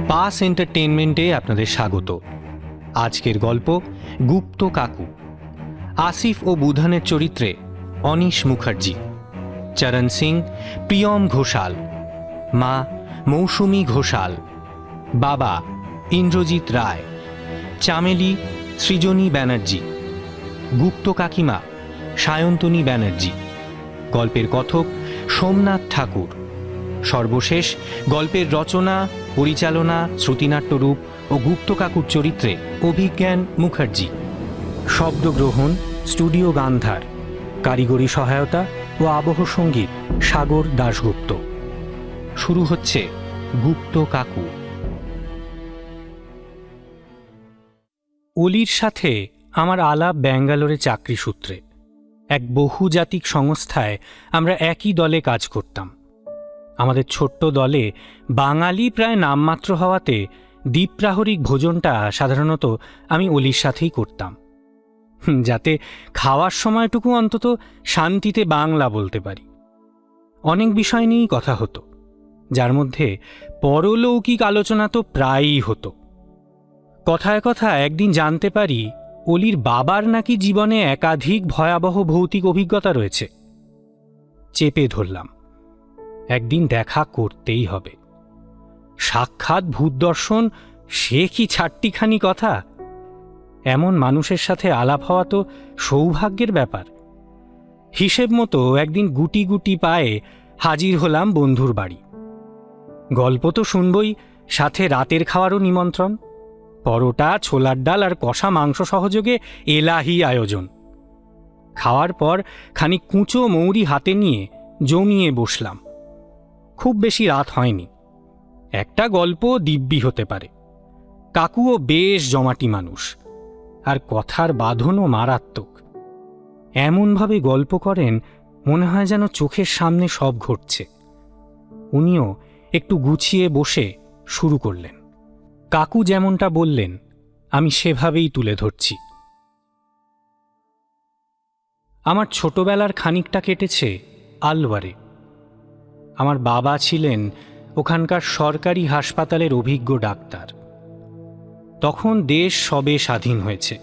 Pass এন্টারটেইনমেন্টে আপনাদের স্বাগত। আজকের গল্প গুপ্ত কাকু। আসিফ ও বুধানের চরিত্রে অনিশ মুখার্জি, চরণ সিং প্রিয়ম ঘোষাল, মা মৌসুমী ঘোষাল, বাবা ইন্দ্রজিৎ রায়, চামেলি সৃজনী ব্যানার্জি, গুপ্ত কাকিমা সায়ন্তনী ব্যানার্জি, গল্পের কথক সোমনাথ ঠাকুর। সর্বশেষ গল্পের রচনা, পরিচালনা, শ্রুতিনাট্যরূপ ও গুপ্ত কাকুর চরিত্রে অভিজ্ঞান মুখার্জি। শব্দগ্রহণ স্টুডিও গান্ধার। কারিগরি সহায়তা ও আবহ সঙ্গীত সাগর দাশগুপ্ত। শুরু হচ্ছে গুপ্ত কাকু। অলির সাথে আমার আলাপ ব্যাঙ্গালোরে চাকরি সূত্রে। এক বহুজাতিক সংস্থায় আমরা একই দলে কাজ করতাম। আমাদের ছোট্ট দলে বাঙালি প্রায় নামমাত্র হওয়াতে দ্বীপ্রাহরিক ভোজনটা সাধারণত আমি অলির সাথেই করতাম, যাতে খাওয়ার সময়টুকু অন্তত শান্তিতে বাংলা বলতে পারি। অনেক বিষয় নিয়েই কথা হতো, যার মধ্যে পরলৌকিক আলোচনা তো প্রায়ই হতো। কথায় কথায় একদিন জানতে পারি অলির বাবার নাকি জীবনে একাধিক ভয়াবহ ভৌতিক অভিজ্ঞতা রয়েছে। চেপে ধরলাম, একদিন দেখা করতেই হবে। সাক্ষাৎ ভূত দর্শন, সে কি ছাট্টিখানি কথা! এমন মানুষের সাথে আলাপ হওয়া তো সৌভাগ্যের ব্যাপার। হিসেব মতো একদিন গুটি গুটি পায়ে হাজির হলাম বন্ধুর বাড়ি। গল্প তো শুনবই, সাথে রাতের খাওয়ারও নিমন্ত্রণ। পরোটা, ছোলার ডাল আর কষা মাংস সহযোগে এলাহি আয়োজন। খাওয়ার পর খানিক কুঁচো মৌরি হাতে নিয়ে জমিয়ে বসলাম। খুব বেশি রাত হয়নি। একটা গল্প দিব্যি হতে পারে। কাকুও বেশ জমাটি মানুষ, আর কথার বাঁধনও মারাত্মক। এমনভাবে গল্প করেন মনে হয় যেন চোখের সামনে সব ঘটছে। উনিও একটু গুছিয়ে বসে শুরু করলেন। কাকু যেমনটা বললেন আমি সেভাবেই তুলে ধরছি। আমার ছোটবেলার খানিকটা কেটেছে আলওয়ারে। আমার বাবা ছিলেন ওখানকার সরকারি হাসপাতালের অভিজ্ঞ ডাক্তার। তখন দেশ সবে স্বাধীন হয়েছে।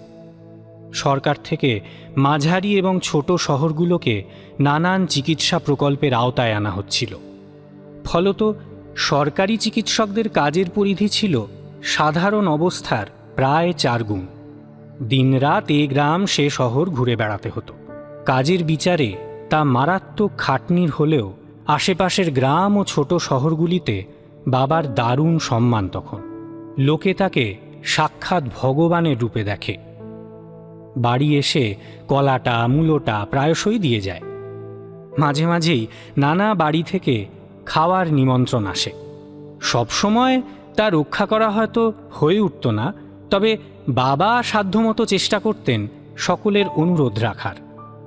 সরকার থেকে মাঝারি এবং ছোট শহরগুলোকে নানান চিকিৎসা প্রকল্পের আওতায় আনা হচ্ছিল। ফলত সরকারি চিকিৎসকদের কাজের পরিধি ছিল সাধারণ অবস্থার প্রায় 4 গুণ। দিনরাত এ গ্রাম সে শহর ঘুরে বেড়াতে হতো। কাজের বিচারে তা মারাত্মক খাটনির হলেও আশেপাশের গ্রাম ও ছোট শহরগুলিতে বাবার দারুণ সম্মান। তখন লোকে তাকে সাক্ষাৎ ভগবানের রূপে দেখে। বাড়ি এসে কলাটা মূলোটা প্রায়শই দিয়ে যায়। মাঝে মাঝেই নানা বাড়ি থেকে খাওয়ার নিমন্ত্রণ আসে। সবসময় তা রক্ষা করা হয়তো হয়ে উঠত না, তবে বাবা সাধ্যমতো চেষ্টা করতেন সকলের অনুরোধ রাখার।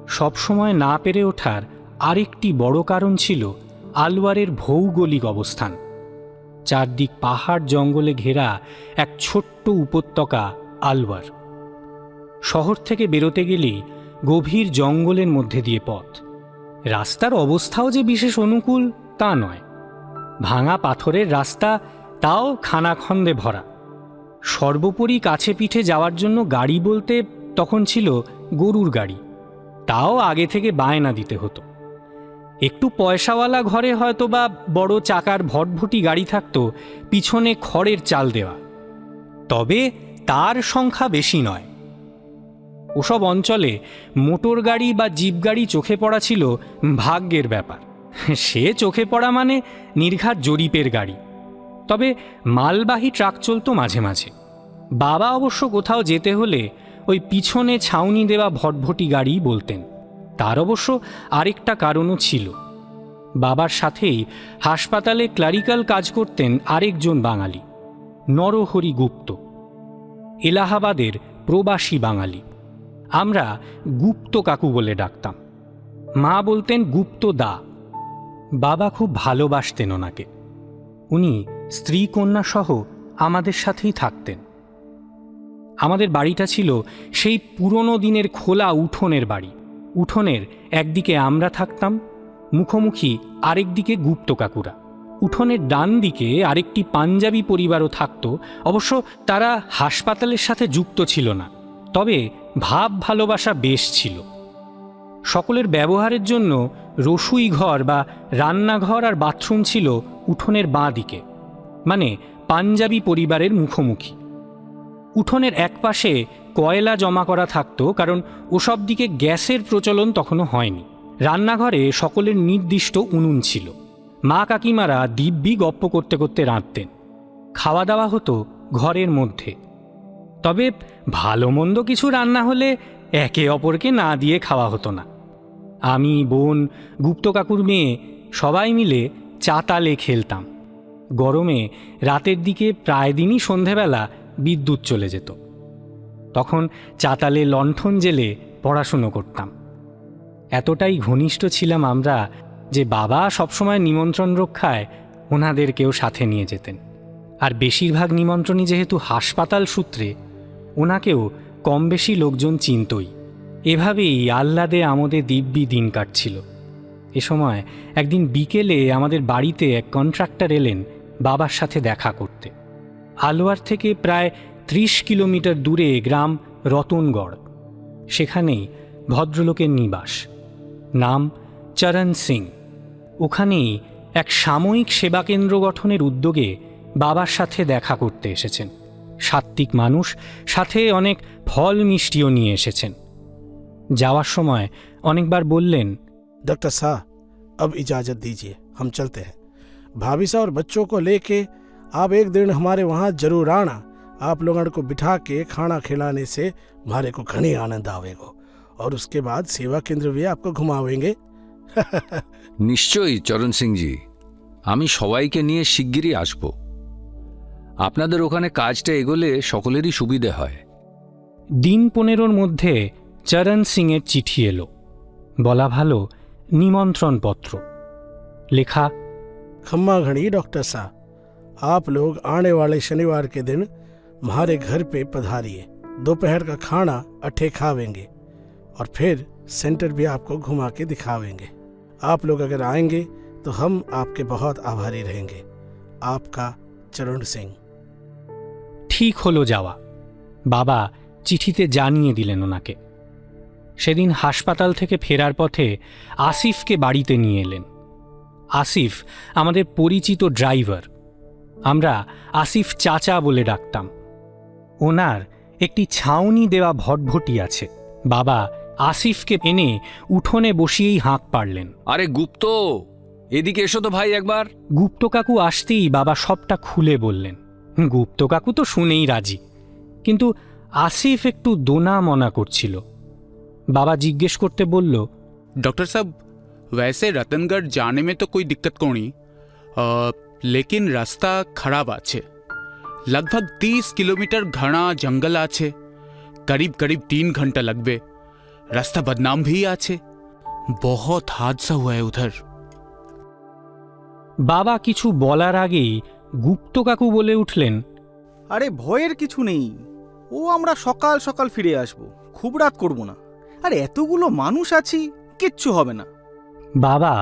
সবসময় না পেরে ওঠার আরেকটি বড় কারণ ছিল আলওয়ারের ভৌগোলিক অবস্থান। চারদিক পাহাড় জঙ্গলে ঘেরা এক ছোট্ট উপত্যকা আলওয়ার। শহর থেকে বেরোতে গেলেই গভীর জঙ্গলের মধ্যে দিয়ে পথ। রাস্তার অবস্থাও যে বিশেষ অনুকূল তা নয়। ভাঙা পাথরের রাস্তা, তাও খানাখন্দে ভরা। সর্বোপরি কাছে পিঠে যাওয়ার জন্য গাড়ি বলতে তখন ছিল গরুর গাড়ি, তাও আগে থেকে বায়না দিতে হতো। একটু পয়সাওয়ালা ঘরে হয়তো বা বড় চাকার ভটভটি গাড়ি থাকতো, পিছনে খড়ের চাল দেওয়া। তবে তার সংখ্যা বেশি নয়। ওসব অঞ্চলে মোটর গাড়ি বা জিপ গাড়ি চোখে পড়া ছিল ভাগ্যের ব্যাপার। সে চোখে পড়া মানে নির্ঘাত জরিপের গাড়ি। তবে মালবাহী ট্রাক চলতো মাঝে মাঝে। বাবা অবশ্য কোথাও যেতে হলে ওই পিছনে ছাউনি দেওয়া ভটভটি গাড়ি বলতেন। তার অবশ্য আরেকটা কারণও ছিল। বাবার সাথেই হাসপাতালে ক্লারিক্যাল কাজ করতেন আরেকজন বাঙালি, নরহরি গুপ্ত, এলাহাবাদের প্রবাসী বাঙালি। আমরা গুপ্ত কাকু বলে ডাকতাম। মা বলতেন গুপ্ত দা। বাবা খুব ভালোবাসতেন ওনাকে। উনি স্ত্রী কন্যা সহ আমাদের সাথেই থাকতেন। আমাদের বাড়িটা ছিল সেই পুরনো দিনের খোলা উঠোনের বাড়ি। উঠোনের একদিকে আমরা থাকতাম, মুখোমুখি আরেক দিকে গুপ্ত কাকুরা। উঠোনের ডান দিকে আরেকটি পাঞ্জাবি পরিবারও থাকত। অবশ্য তারা হাসপাতালের সাথে যুক্ত ছিল না, তবে ভাব ভালোবাসা বেশ ছিল। সকলের ব্যবহারের জন্য রসুই ঘর বা রান্নাঘর আর বাথরুম ছিল উঠোনের বাঁ দিকে, মানে পাঞ্জাবি পরিবারের মুখোমুখি। উঠোনের একপাশে কয়লা জমা করা থাকত, কারণ ওসব দিকে গ্যাসের প্রচলন তখনও হয়নি। রান্নাঘরে সকলের নির্দিষ্ট উনুন ছিল। মা কাকিমারা দিব্যি গপ্প করতে করতে রাঁধতেন। খাওয়া দাওয়া হতো ঘরের মধ্যে, তবে ভালো মন্দ কিছু রান্না হলে একে অপরকে না দিয়ে খাওয়া হতো না। আমি, বোন, গুপ্ত কাকুর মেয়ে সবাই মিলে চাতালে খেলতাম। গরমে রাতের দিকে প্রায় দিনই সন্ধেবেলা বিদ্যুৎ চলে যেত, তখন চাতালে লণ্ঠন জেলে পড়াশুনো করতাম। এতটাই ঘনিষ্ঠ ছিলাম আমরা যে বাবা সবসময় নিমন্ত্রণ রক্ষায় ওনাদেরকেও সাথে নিয়ে যেতেন। আর বেশিরভাগ নিমন্ত্রণই যেহেতু হাসপাতাল সূত্রে, ওনাকেও কম বেশি লোকজন চিনতই। এভাবেই আহ্লাদে আমোদে দিব্যি দিন কাটছিল। এ সময় একদিন বিকেলে আমাদের বাড়িতে এক কন্ট্রাক্টর এলেন বাবার সাথে দেখা করতে। আলোয়ার থেকে প্রায় 30 কিলোমিটার দূরে গ্রাম রতনগড়। সেখানেই ভদ্রলোকের নিবাস, নাম চরণ সিং। ওখানেই এক সাময়িক সেবাকেন্দ্র গঠনের উদ্যোগে বাবার সাথে দেখা করতে এসেছেন। সাত্ত্বিক মানুষ, সাথে অনেক ফল মিষ্টিও নিয়ে এসেছেন। যাওয়ার সময় অনেকবার বললেন, डॉक्टर साहब अब इजाजत दीजिए, हम चलते हैं। भाभी साहब और बच्चों को लेके आप एक दिन हमारे वहाँ जरूर आना। आप लोगों को बिठा के खाना खिलाने से हमारे को घनी आनंद आवेगा, और उसके बाद सेवा केंद्र भी आपको घुमावेंगे। নিশ্চয়ই চরণ সিংজি, আমি সবাইকে নিয়ে শিগগিরই আসব। আপনাদের ওখানে কাজটা এগোলে সকলেরই সুবিধে হয়। দিন 15 মধ্যে চরণ সিংয়ের চিঠি এলো। বলা ভালো নিমন্ত্রণপত্র। লেখা, खम्मा घड़ी डॉक्टर साहब, आप लोग आने वाले शनिवार के दिन हमारे घर पे पधारिए। दोपहर का खाना अठे खावेंगे और फिर सेंटर भी आपको घुमा के दिखावेंगे। आप लोग अगर आएंगे तो हम आपके बहुत आभारी रहेंगे। आपका चरण सिंह। ঠিক হলো যাওয়া। বাবা চিঠিতে জানিয়ে দিলেন ওনাকে। সেদিন হাসপাতাল থেকে ফেরার পথে আসিফকে বাড়িতে নিয়ে এলেন। আসিফ আমাদের পরিচিত ড্রাইভার। আমরা আসিফ চাচা বলে ডাকতাম। ওনার একটি ছাউনি দেওয়া ভটভটি আছে। বাবা আসিফকে এনে উঠোনে বসিয়েই হাঁক পারলেন, আরে গুপ্ত, এদিকে এসো তো ভাই একবার। গুপ্ত কাকু আসতেই বাবা সবটা খুলে বললেন। গুপ্ত কাকু তো শুনেই রাজি, কিন্তু আসিফ একটু দোনা মনা করছিল। বাবা জিজ্ঞেস করতে বলল, डॉक्टर साहब वैसे रतनगढ़ जाने में तो कोई दिक्कत कोनी, लेकिन रास्ता खराब आछे। लगभग 30 किलोमीटर घना जंगल आछे, करीब करीब 3 घंटा लगबे। रास्ता बदनाम भी आछे, बहुत हादसा हुआ है उधर। বাবা কিছু বলার আগেই গুপ্ত কাকু বলে উঠলেন, আরে ভয়ের কিছু নেই, ও আমরা সকাল সকাল ফিরে আসব, খুব রাত করব না। আর এতগুলো মানুষ আছি, কিচ্ছু হবে না। বাবা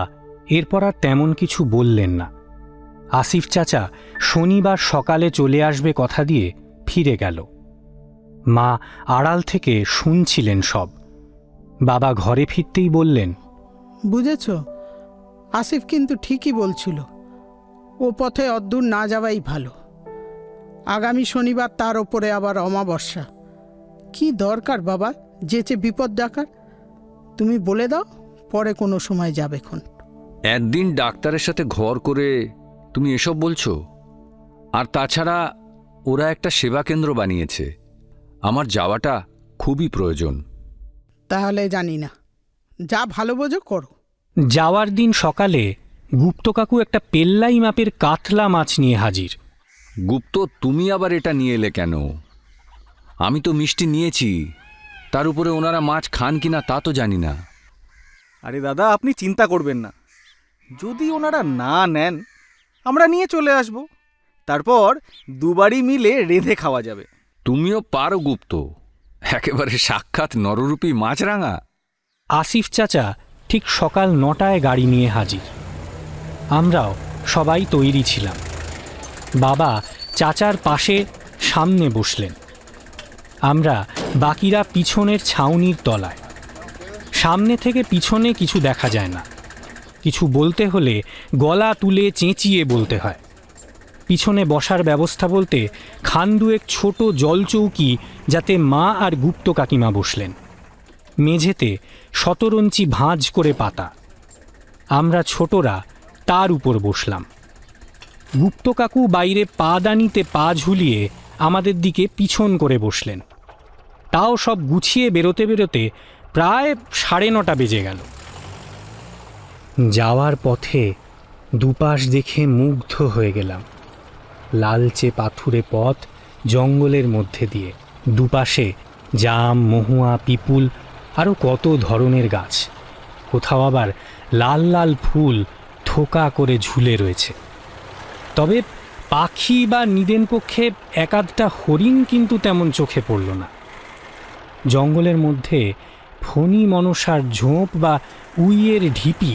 এরপর আর তেমন কিছু বললেন না। আসিফ চাচা শনিবার সকালে চলে আসবে কথা দিয়ে ফিরে গেল। মা আড়াল থেকে শুনছিলেন সব। বাবা ঘরে ফিরতেই বললেন, বুঝেছ, আসিফ কিন্তু ঠিকই বলছিল, ও পথে অদ্দূর না যাওয়াই ভালো। আগামী শনিবার তার ওপরে আবার অমাবস্যা। কি দরকার বাবা যেচে বিপদ ডাকার? তুমি বলে দাও, পরে কোনো সময় যাবে খন। একদিন ডাক্তারের সাথে ঘর করে তুমি এসব বলছো? আর তাছাড়া ওরা একটা সেবা কেন্দ্র বানিয়েছে, আমার যাওয়াটা খুবই প্রয়োজন। তাহলে জানি না, যা ভালো বোঝো করো। যাওয়ার দিন সকালে গুপ্ত কাকু একটা পেল্লাই মাপের কাতলা মাছ নিয়ে হাজির। গুপ্ত, তুমি আবার এটা নিয়ে এলে কেন? আমি তো মিষ্টি নিয়েছি, তার উপরে ওনারা মাছ খান কিনা তা তো জানি না। আরে দাদা, আপনি চিন্তা করবেন না, যদি ওনারা না নেন আমরা নিয়ে চলে আসব, তারপর দুবারই মিলে রেঁধে খাওয়া যাবে। তুমিও পারো গুপ্ত, একেবারে সাক্ষাৎ নররূপী মাছরাঙা। আসিফ চাচা ঠিক সকাল 9টায় গাড়ি নিয়ে হাজির। আমরাও সবাই তৈরি ছিলাম। বাবা চাচার পাশে সামনে বসলেন, আমরা বাকিরা পিছনের ছাউনির তলায়। সামনে থেকে পিছনে কিছু দেখা যায় না, কিছু বলতে হলে গলা তুলে চেঁচিয়ে বলতে হয়। পিছনে বসার ব্যবস্থা বলতে খান দুয়েক ছোট জলচৌকি, যাতে মা আর গুপ্ত কাকিমা বসলেন। মেঝেতে শতরঞ্চি ভাঁজ করে পাতা, আমরা ছোটরা তার উপর বসলাম। গুপ্ত কাকু বাইরে পাদানিতে পা ঝুলিয়ে আমাদের দিকে পিছন করে বসলেন। তাও সব গুছিয়ে বেরোতে বেরোতে প্রায় 9:30 বেজে গেল। যাওয়ার পথে দুপাশ দেখে মুগ্ধ হয়ে গেলাম। লালচে পাথুরে পথ জঙ্গলের মধ্যে দিয়ে, দুপাশে জাম, মহুয়া, পিপুল, আরও কত ধরনের গাছ। কোথাও আবার লাল লাল ফুল থোকা করে ঝুলে রয়েছে। তবে পাখি বা নিদেন পক্ষে একাধটা হরিণ কিন্তু তেমন চোখে পড়ল না। জঙ্গলের মধ্যে ফণী মনসার ঝোপ বা উইয়ের ঢিপি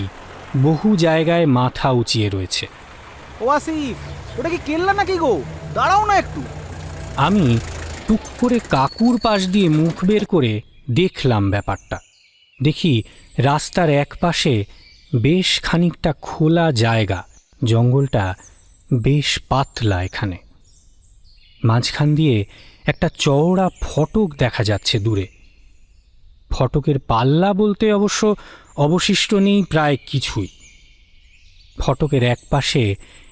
বহু জায়গায় মাথা উঁচিয়ে রয়েছে। ও আসিফ, ওটা কি কেল্লা নাকি গো? দাঁড়াও না একটু। আমি টুক করে কাকুর পাশ দিয়ে মুখ বের করে দেখলাম ব্যাপারটা। দেখি রাস্তার এক পাশে বেশ খানিকটা খোলা জায়গা, জঙ্গলটা বেশ পাতলা। এখানে মাঝখান দিয়ে একটা চওড়া ফটক দেখা যাচ্ছে দূরে। ফটকের পাল্লা বলতে অবশ্য অবশিষ্ট নেই প্রায় কিছুই। ফটকের এক পাশে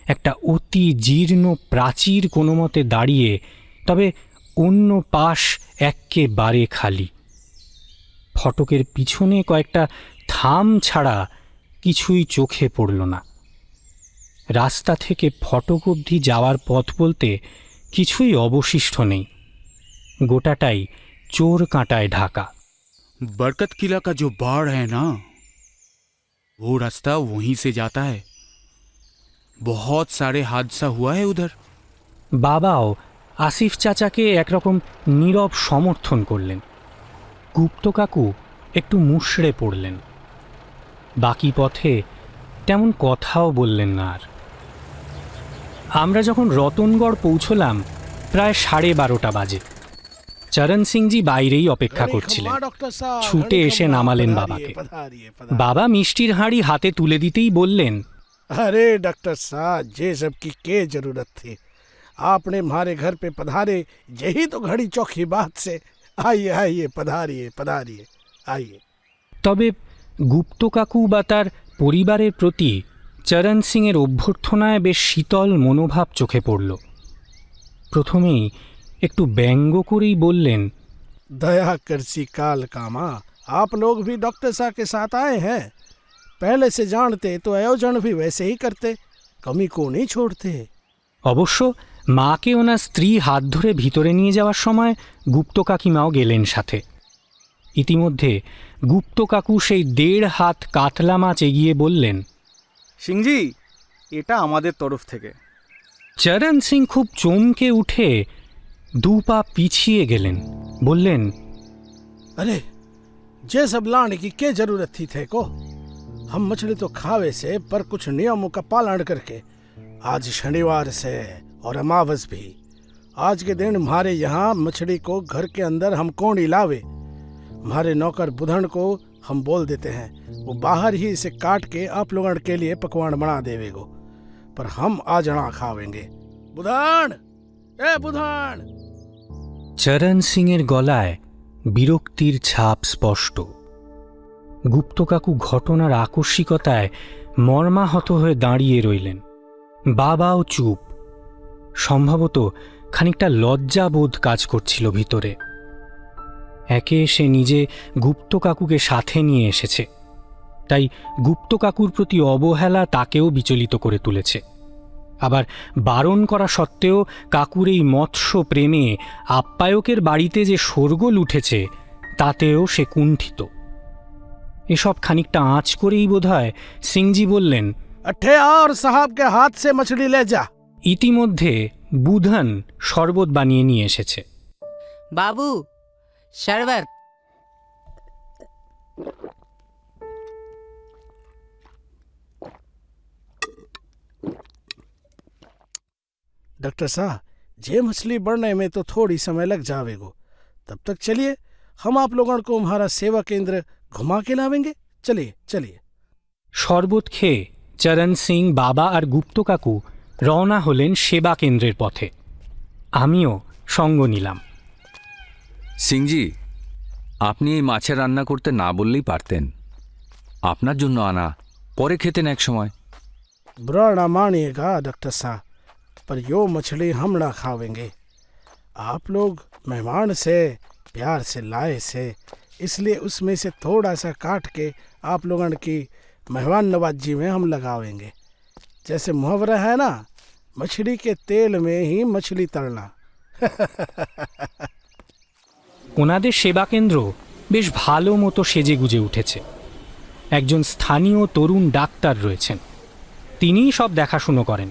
একটা অতি জীর্ণ প্রাচীর কোনো মতে দাঁড়িয়ে, তবে অন্য পাশ এক্কেবারে খালি। ফটকের পিছনে কয়েকটা থাম ছাড়া কিছুই চোখে পড়ল না। রাস্তা থেকে ফটক অবধি যাওয়ার পথ বলতে কিছুই অবশিষ্ট নেই, গোটাটাই চোর কাঁটায় ঢাকা। बरकत किला का जो बाड़ है ना, वो रास्ता वहीं से जाता है। बहुत सारे हादसा हुआ है उधर। বাবাও আসিফ চাচাকে একরকম নীরব সমর্থন করলেন। গুপ্ত কাকু একটু মুষড়ে পড়লেন। বাকি পথে তেমন কথাও বললেন না আর। আমরা যখন রতনগড় পৌঁছলাম প্রায় 12:30 বাজে। চরণ সিংজি বাইরেই অপেক্ষা করছিলেন। ছুটে এসে নামালেন বাবাকে। বাবা মিষ্টির হাঁড়ি হাতে তুলে দিতেই বললেন, अरे डॉक्टर साहब, ये सब की क्या जरूरत थी? आपने हमारे घर पे पधारे, यही तो घड़ी चौखी बात से। आइए आइए, पधारिए पधारिए, आइए। তবে গুপ্ত কাকু বা তার পরিবারের প্রতি চরণ সিংয়ের অভ্যর্থনায় বেশ শীতল মনোভাব চোখে পড়ল। প্রথমেই একটু ব্যঙ্গ করেই বললেন, दया करसी काल कामा, आप लोग भी डॉक्टर साहब के साथ आए हैं। पहले से जानते तो आयोजन भी वैसे ही करते, कमी को नहीं छोड़ते। অবশ্য মাকে ওনার স্ত্রী হাত ধরে ভিতরে নিয়ে যাওয়ার সময় গুপ্ত কাকিমাও গেলেন সাথে। ইতিমধ্যে গুপ্ত কাকু সেই 1.5 হাত কাতলা মাছ এগিয়ে বললেন, সিংজি, এটা আমাদের তরফ থেকে। চরণ সিং খুব চমকে উঠে 2 পা পিছিয়ে গেলেন, বললেন, अरे ये सब लाने की क्या जरूरत थी थे को? हम मछली तो खावे से, पर कुछ नियमों का पालन करके। आज शनिवार से और अमावस भी। आज के दिन हमारे यहाँ मछली को घर के अंदर हम कौन ही लावे। हमारे नौकर बुधन को हम बोल देते हैं, वो बाहर ही इसे काट के आप लोगों के लिए पकवान बना देवेगो, पर हम आज ना खावेंगे। बुधन, ए बुधन। চরণ সিংয়ের গলায় বিরক্তির ছাপ স্পষ্ট। গুপ্ত কাকু ঘটনার আকস্মিকতায় মর্মাহত হয়ে দাঁড়িয়ে রইলেন। বাবাও চুপ। সম্ভবত খানিকটা লজ্জাবোধ কাজ করছিল ভিতরে। একে সে নিজে গুপ্ত কাকুকে সাথে নিয়ে এসেছে, তাই গুপ্ত কাকুর প্রতি অবহেলা তাকেও বিচলিত করে তুলেছে। আবার বারণ করা সত্ত্বেও কাকুর এই মৎস্য প্রেমে আপ্যায়কের বাড়িতে যে শোরগোল উঠেছে তাতেও সে কুণ্ঠিত। এসব খানিকটা আঁচ করেই বোধহয় সিংজি বললেন, अठे और साहब के हाथ से मछली ले जा। ইতিমধ্যে বুধন শরবত বানিয়ে নিয়ে এসেছে। बाबू शरबत। डॉक्टर साहब, ये मछली बढ़ने में तो थोड़ी समय लग जावेगो। तब तक चलिए, हम आप लोगों को हमारा सेवा केंद्र घुमा के लावेंगे। चलिए चलिए। শরবত খেয়ে চরণ সিং, বাবা আর গুপ্ত কাকু রওনা হলেন সেবা কেন্দ্রের পথে। আমিও সঙ্গ নিলাম। সিংজি, আপনি এই মাছের রান্না করতে না বললেই পারতেন। আপনার জন্য আনা, পরে খেতেন এক সময়। बुरा ना मानिएगा डॉक्टर साहब, पर यो मछली हम ना खावेंगे। आप लोग मेहमान से प्यार से लाए से, इसलिए उसमें से थोड़ा सा काट के आप लोगों की मेहमान नवाजी में हम लगावेंगे। जैसे मुहावरा है ना, मछली के तेल में ही मछली तलना। ওনাদের সেবাকেন্দ্র বেশ ভালো মতো সেজে গুজে উঠেছে। একজন স্থানীয় তরুণ ডাক্তার রয়েছেন, তিনিই সব দেখাশুনো করেন।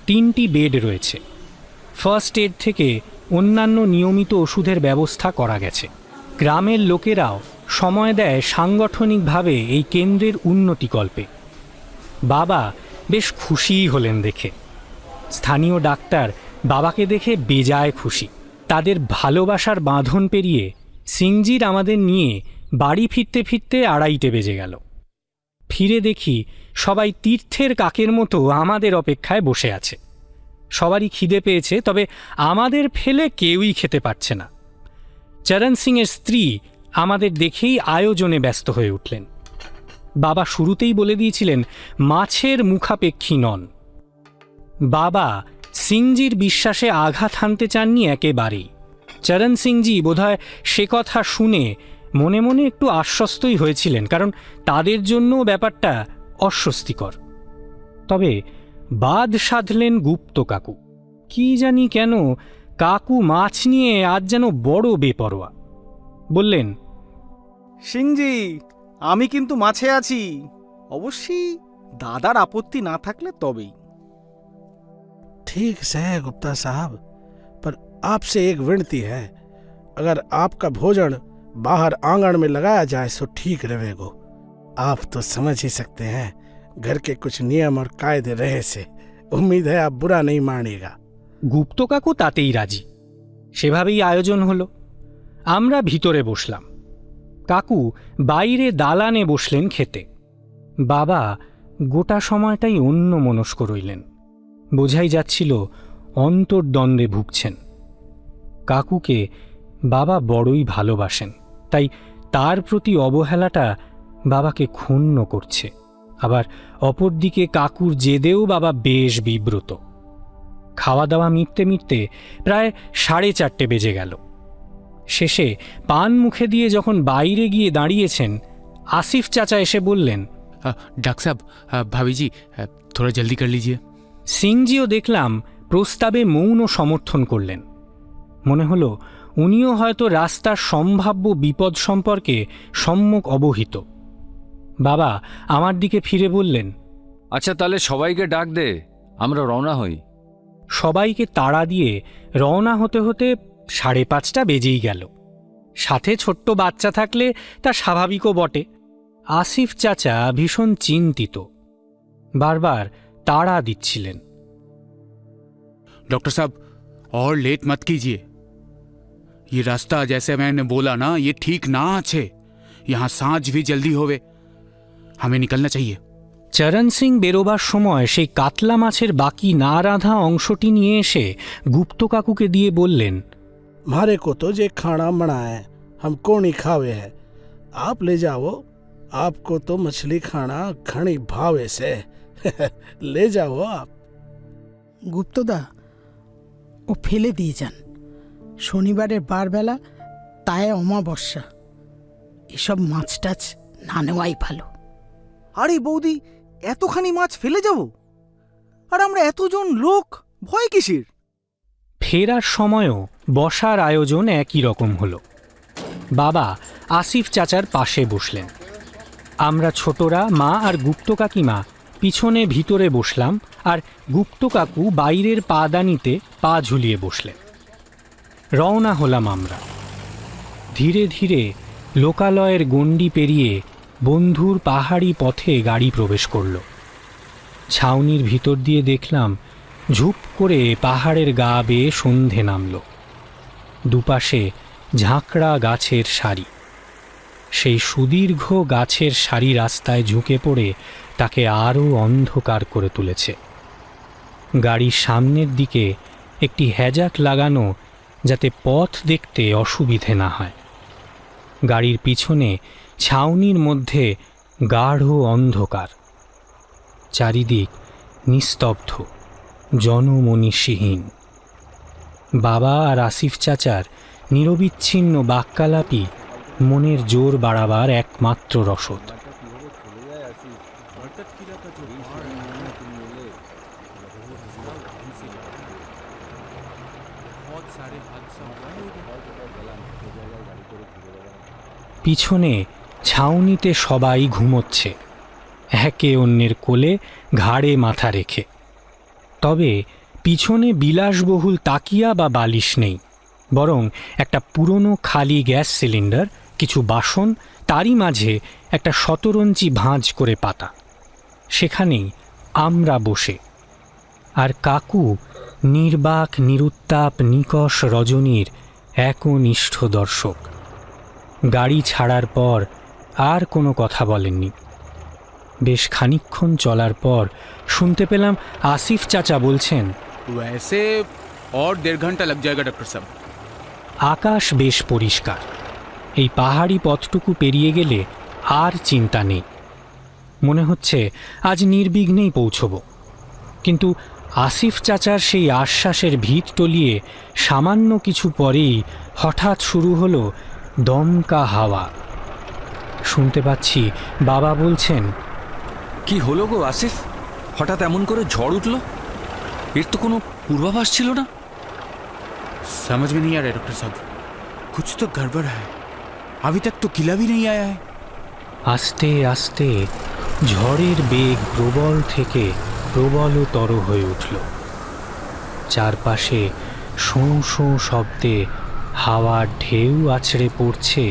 3টি বেড রয়েছে। ফার্স্ট এড থেকে অন্যান্য নিয়মিত ওষুধের ব্যবস্থা করা গেছে। গ্রামের লোকেরাও সময় দেয় সাংগঠনিকভাবে এই কেন্দ্রের উন্নতিকল্পে। বাবা বেশ খুশিই হলেন দেখে। স্থানীয় ডাক্তার বাবাকে দেখে বেজায় খুশি। তাদের ভালোবাসার বাঁধন পেরিয়ে সিংজির আমাদের নিয়ে বাড়ি ফিরতে ফিরতে 2:30 বেজে গেল। ফিরে দেখি সবাই তীর্থের কাকের মতো আমাদের অপেক্ষায় বসে আছে। সবারই খিদে পেয়েছে, তবে আমাদের ফেলে কেউই খেতে পারছে না। চরণ সিংয়ের স্ত্রী আমাদের দেখেই আয়োজনে ব্যস্ত হয়ে উঠলেন। বাবা শুরুতেই বলে দিয়েছিলেন মাছের মুখাপেক্ষী নন। বাবা সিংজির বিশ্বাসে আঘাত হানতে চাননি একেবারেই। চরণ সিংজি বোধহয় সে কথা শুনে মনে মনে একটু আশ্বস্তই হয়েছিলেন, কারণ তাদের জন্য ব্যাপারটা অস্বস্তিকর। তবে বাদ সাধলেন গুপ্ত কাকু। কি জানি কেন কাকু মাছ নিয়ে আজ যেন বড় বেপরোয়া। বললেন, সিংজি, আমি কিন্তু মাছে আছি, অবশ্যই দাদার আপত্তি না থাকলে তবেই। ठीक से है गुप्ता साहब, पर आपसे एक विनती है, अगर आपका भोजन बाहर आंगन में लगाया जाए तो ठीक रहेगो। आप तो समझ ही सकते हैं घर के कुछ नियम और कायदे रहे से। उम्मीद है आप बुरा नहीं मानिएगा। গুপ্ত কাকু তাতেই রাজি। সেভাবেই আয়োজন হলো। আমরা ভিতরে বসলাম, কাকু বাইরে দালানে বসলেন খেতে। বাবা গোটা সময়টাই অন্যমনস্ক রইলেন। বোঝাই যাচ্ছিল অন্তর্দ্বন্দ্বে ভুগছেন। কাকুকে বাবা বড়ই ভালোবাসেন, তাই তার প্রতি অবহেলাটা বাবাকে ক্ষুণ্ণ করছে। আবার অপরদিকে কাকুর জেদেও বাবা বেশ বিব্রত। খাওয়া দাওয়া মিটতে মিটতে প্রায় 4:30 বেজে গেল। শেষে পান মুখে দিয়ে যখন বাইরে গিয়ে দাঁড়িয়েছেন, আসিফ চাচা এসে বললেন, डॉक्टर साहब, भाभी जी थोड़ा जल्दी कर लीजिए। সিংজিও দেখলাম প্রস্তাবে মৌন সমর্থন করলেন। মনে হলো উনিও হয়তো রাস্তার সম্ভাব্য বিপদ সম্পর্কে সম্যক অবহিত। বাবা আমার দিকে ফিরে বললেন, আচ্ছা, তাহলে সবাইকে ডাক দে, আমরা রওনা হই। সবাইকে তাড়া দিয়ে রওনা হতে হতে 5:30 বেজেই গেল। সাথে ছোট্ট বাচ্চা থাকলে তা স্বাভাবিকও বটে। আসিফ চাচা ভীষণ চিন্তিত, বারবার তাড়া দিচ্ছিলেন। डॉक्टर साहब, और लेट मत कीजिए। ये रास्ता जैसे मैंने बोला ना, ये ठीक ना আছে। यहाँ सांझ भी जल्दी होवे, हमें निकलना चाहिए। চরণ সিং বেরোবার সময় সেই কাতলা মাছের বাকি না রাঁধা অংশটি নিয়ে এসে গুপ্ত কাকুকে দিয়ে বললেন, हमारे को तो जे खाना मना है, हमको नहीं खावे है, आप ले जाओ। आपको तो मछली खाना घनी भावे से। ले जाओ आप। গুপ্তদা, ও ফেলে দিয়ে যান। শনিবারের বারবেলা, তাই অমাবস্যা, এসব মাছ টাছ না নেওয়াই ভালো। আরে বৌদি, এতখানি মাছ ফেলে যাব? আর আমরা এতজন লোক, ভয় কিসের? ফেরার সময়ও বসার আয়োজন একই রকম হলো। বাবা আসিফ চাচার পাশে বসলেন। আমরা ছোটরা, মা আর গুপ্ত কাকিমা পিছনে ভিতরে বসলাম, আর গুপ্ত কাকু বাইরের পাদানিতে পা ঝুলিয়ে বসলেন। রওনা হলাম আমরা। ধীরে ধীরে লোকালয়ের গণ্ডি পেরিয়ে বন্ধুর পাহাড়ি পথে গাড়ি প্রবেশ করল। ছাউনির ভিতর দিয়ে দেখলাম ঝুপ করে পাহাড়ের গা বেয়ে সন্ধে নামল। দুপাশে ঝাঁকড়া গাছের সারি। সেই সুদীর্ঘ গাছের সারি রাস্তায় ঝুঁকে পড়ে তাকে আরও অন্ধকার করে তুলেছে। গাড়ির সামনের দিকে একটি হ্যাজাক লাগানো, যাতে পথ দেখতে অসুবিধে না হয়। গাড়ির পিছনে ছাউনির মধ্যে গাঢ় অন্ধকার। চারিদিক নিস্তব্ধ, জনমনীষীহীন। বাবা আর আসিফ চাচার নিরবিচ্ছিন্ন বাক্যালাপই মনের জোর বাড়াবার একমাত্র রসদ। পিছনে ছাউনিতে সবাই ঘুমোচ্ছে, একে অন্যের কোলে ঘাড়ে মাথা রেখে। তবে পিছনে বিলাসবহুল তাকিয়া বা বালিশ নেই, বরং একটা পুরনো খালি গ্যাস সিলিন্ডার, কিছু বাসন, তারই মাঝে একটা শতরঞ্চি ভাঁজ করে পাতা। সেখানেই আমরা বসে, আর কাকু নির্বাক নিরুত্তাপ নিকষ রজনীর একনিষ্ঠ দর্শক। গাড়ি ছাড়ার পর আর কোনো কথা বলেননি। বেশ খানিকক্ষণ চলার পর শুনতে পেলাম আসিফ চাচা বলছেন, वैसे और 1.5 घंटा लग जाएगा डॉक्टर साहब। আকাশ বেশ পরিষ্কার। এই পাহাড়ি পথটুকু পেরিয়ে গেলে আর চিন্তা নেই। মনে হচ্ছে আজ নির্বিঘ্নেই পৌঁছব। কিন্তু আসিফ চাচার সেই আশ্বাসের ভিত টলিয়ে সামান্য কিছু পরেই হঠাৎ শুরু হলো দমকা হাওয়া। শুনতে পাচ্ছি বাবা বলছেন, কি হলো গো আসিফ, হঠাৎ এমন করে ঝড় উঠল? এর তো কোনো পূর্বাভাস ছিল না। समझ में नहीं आ रहा है डॉक्टर साहब, कुछ तो गड़बड़ है। अभी तक तो किला भी नहीं आया है। আস্তে আস্তে ঝড়ের বেগ প্রবল থেকে প্রবলতর হয়ে উঠল। চারপাশে শোঁ শোঁ শব্দে হাওয়ার ঢেউ আছড়ে পড়ছে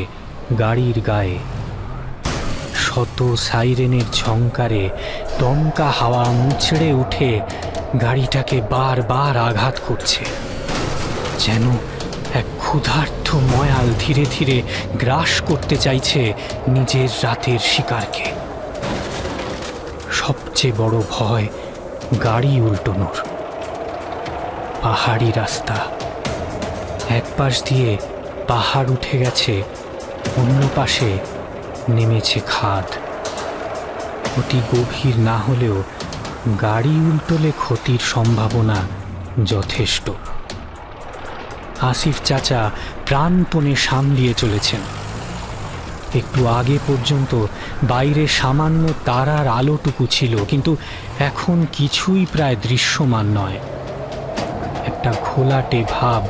গাড়ির গায়ে। শত সাইরেনের ঝংকারে দমকা হাওয়া মুচড়ে উঠে গাড়িটাকে বারবার আঘাত করছে, যেন এক ক্ষুধার্ত ময়াল ধীরে ধীরে গ্রাস করতে চাইছে নিজের রাতের শিকারকে। সবচেয়ে বড় ভয় গাড়ি উল্টোনোর। পাহাড়ি রাস্তা, এক পাশ দিয়ে পাহাড় উঠে গেছে, অন্য পাশে নেমেছে খাদ। অতি গভীর না হলেও গাড়ি উল্টোলে ক্ষতির সম্ভাবনা যথেষ্ট। আসিফ চাচা প্রাণপণে সামলিয়ে চলেছেন। একটু আগে পর্যন্ত বাইরে সামান্য তারার আলোটুকু ছিল, কিন্তু এখন কিছুই প্রায় দৃশ্যমান নয়। একটা ঘোলাটে ভাব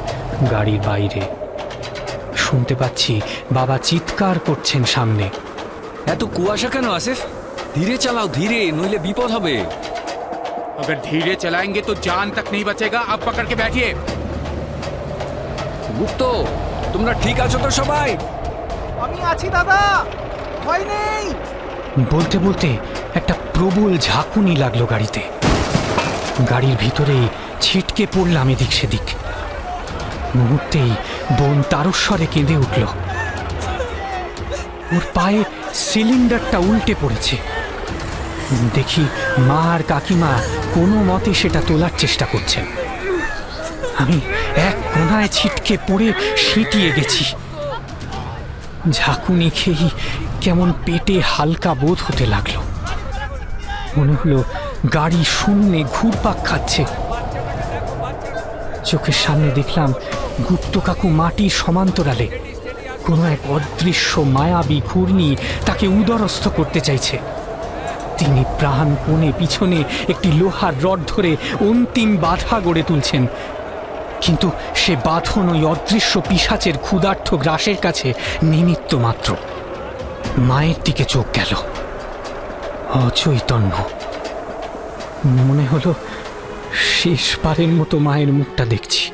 গাড়ির বাইরে। শুনতে পাচ্ছি বাবা চিৎকার করছেন সামনে, এত কুয়াশা কেন আসিফ? ধীরে চালাও, ধীরে, নইলে বিপদ হবে। अगर धीरे चलाएंगे तो जान तक नहीं बचेगा। अब पकड़ के बैठिए। গুপ্ত, তোমরা ঠিক আছো তো সবাই? আমি আছি দাদা, ভয় নেই। বলতে বলতে একটা প্রবল ঝাঁকুনি লাগলো গাড়িতে। গাড়ির ভিতরেই ছিটকে পড়লাম এদিক সেদিক। মুহূর্তেই বোন তারস্বরে কেঁদে উঠল। ওর পায়ে সিলিন্ডারটা উল্টে পড়েছে। দেখি মা আর কাকিমা কোনো মতে সেটা তোলার চেষ্টা করছেন। আমি এক কোণায় ছিটকে পড়ে সিঁটিয়ে গেছি। ঝাঁকুনি খেয়েই কেমন পেটে হালকা বোধ হতে লাগলো। মনে হলো গাড়ি শূন্যে ঘুরপাক খাচ্ছে। চোখের সামনে দেখলাম গুপ্ত কাকু মাটির সমান্তরালে কোনো এক অদৃশ্য মায়াবী ঘূর্ণি তাকে উদরস্থ করতে চাইছে। তিনি প্রাণপণে পিছনে একটি লোহার রড ধরে অন্তিম বাধা গড়ে তুলছেন, কিন্তু সে বাঁধন ওই অদৃশ্য পিশাচের ক্ষুধার্ত গ্রাসের কাছে নিমিত্ত মাত্র। মায়ের দিকে চোখ গেল, অচৈতন্য। মনে হলো শেষবারের মতো মায়ের মুখটা দেখছি।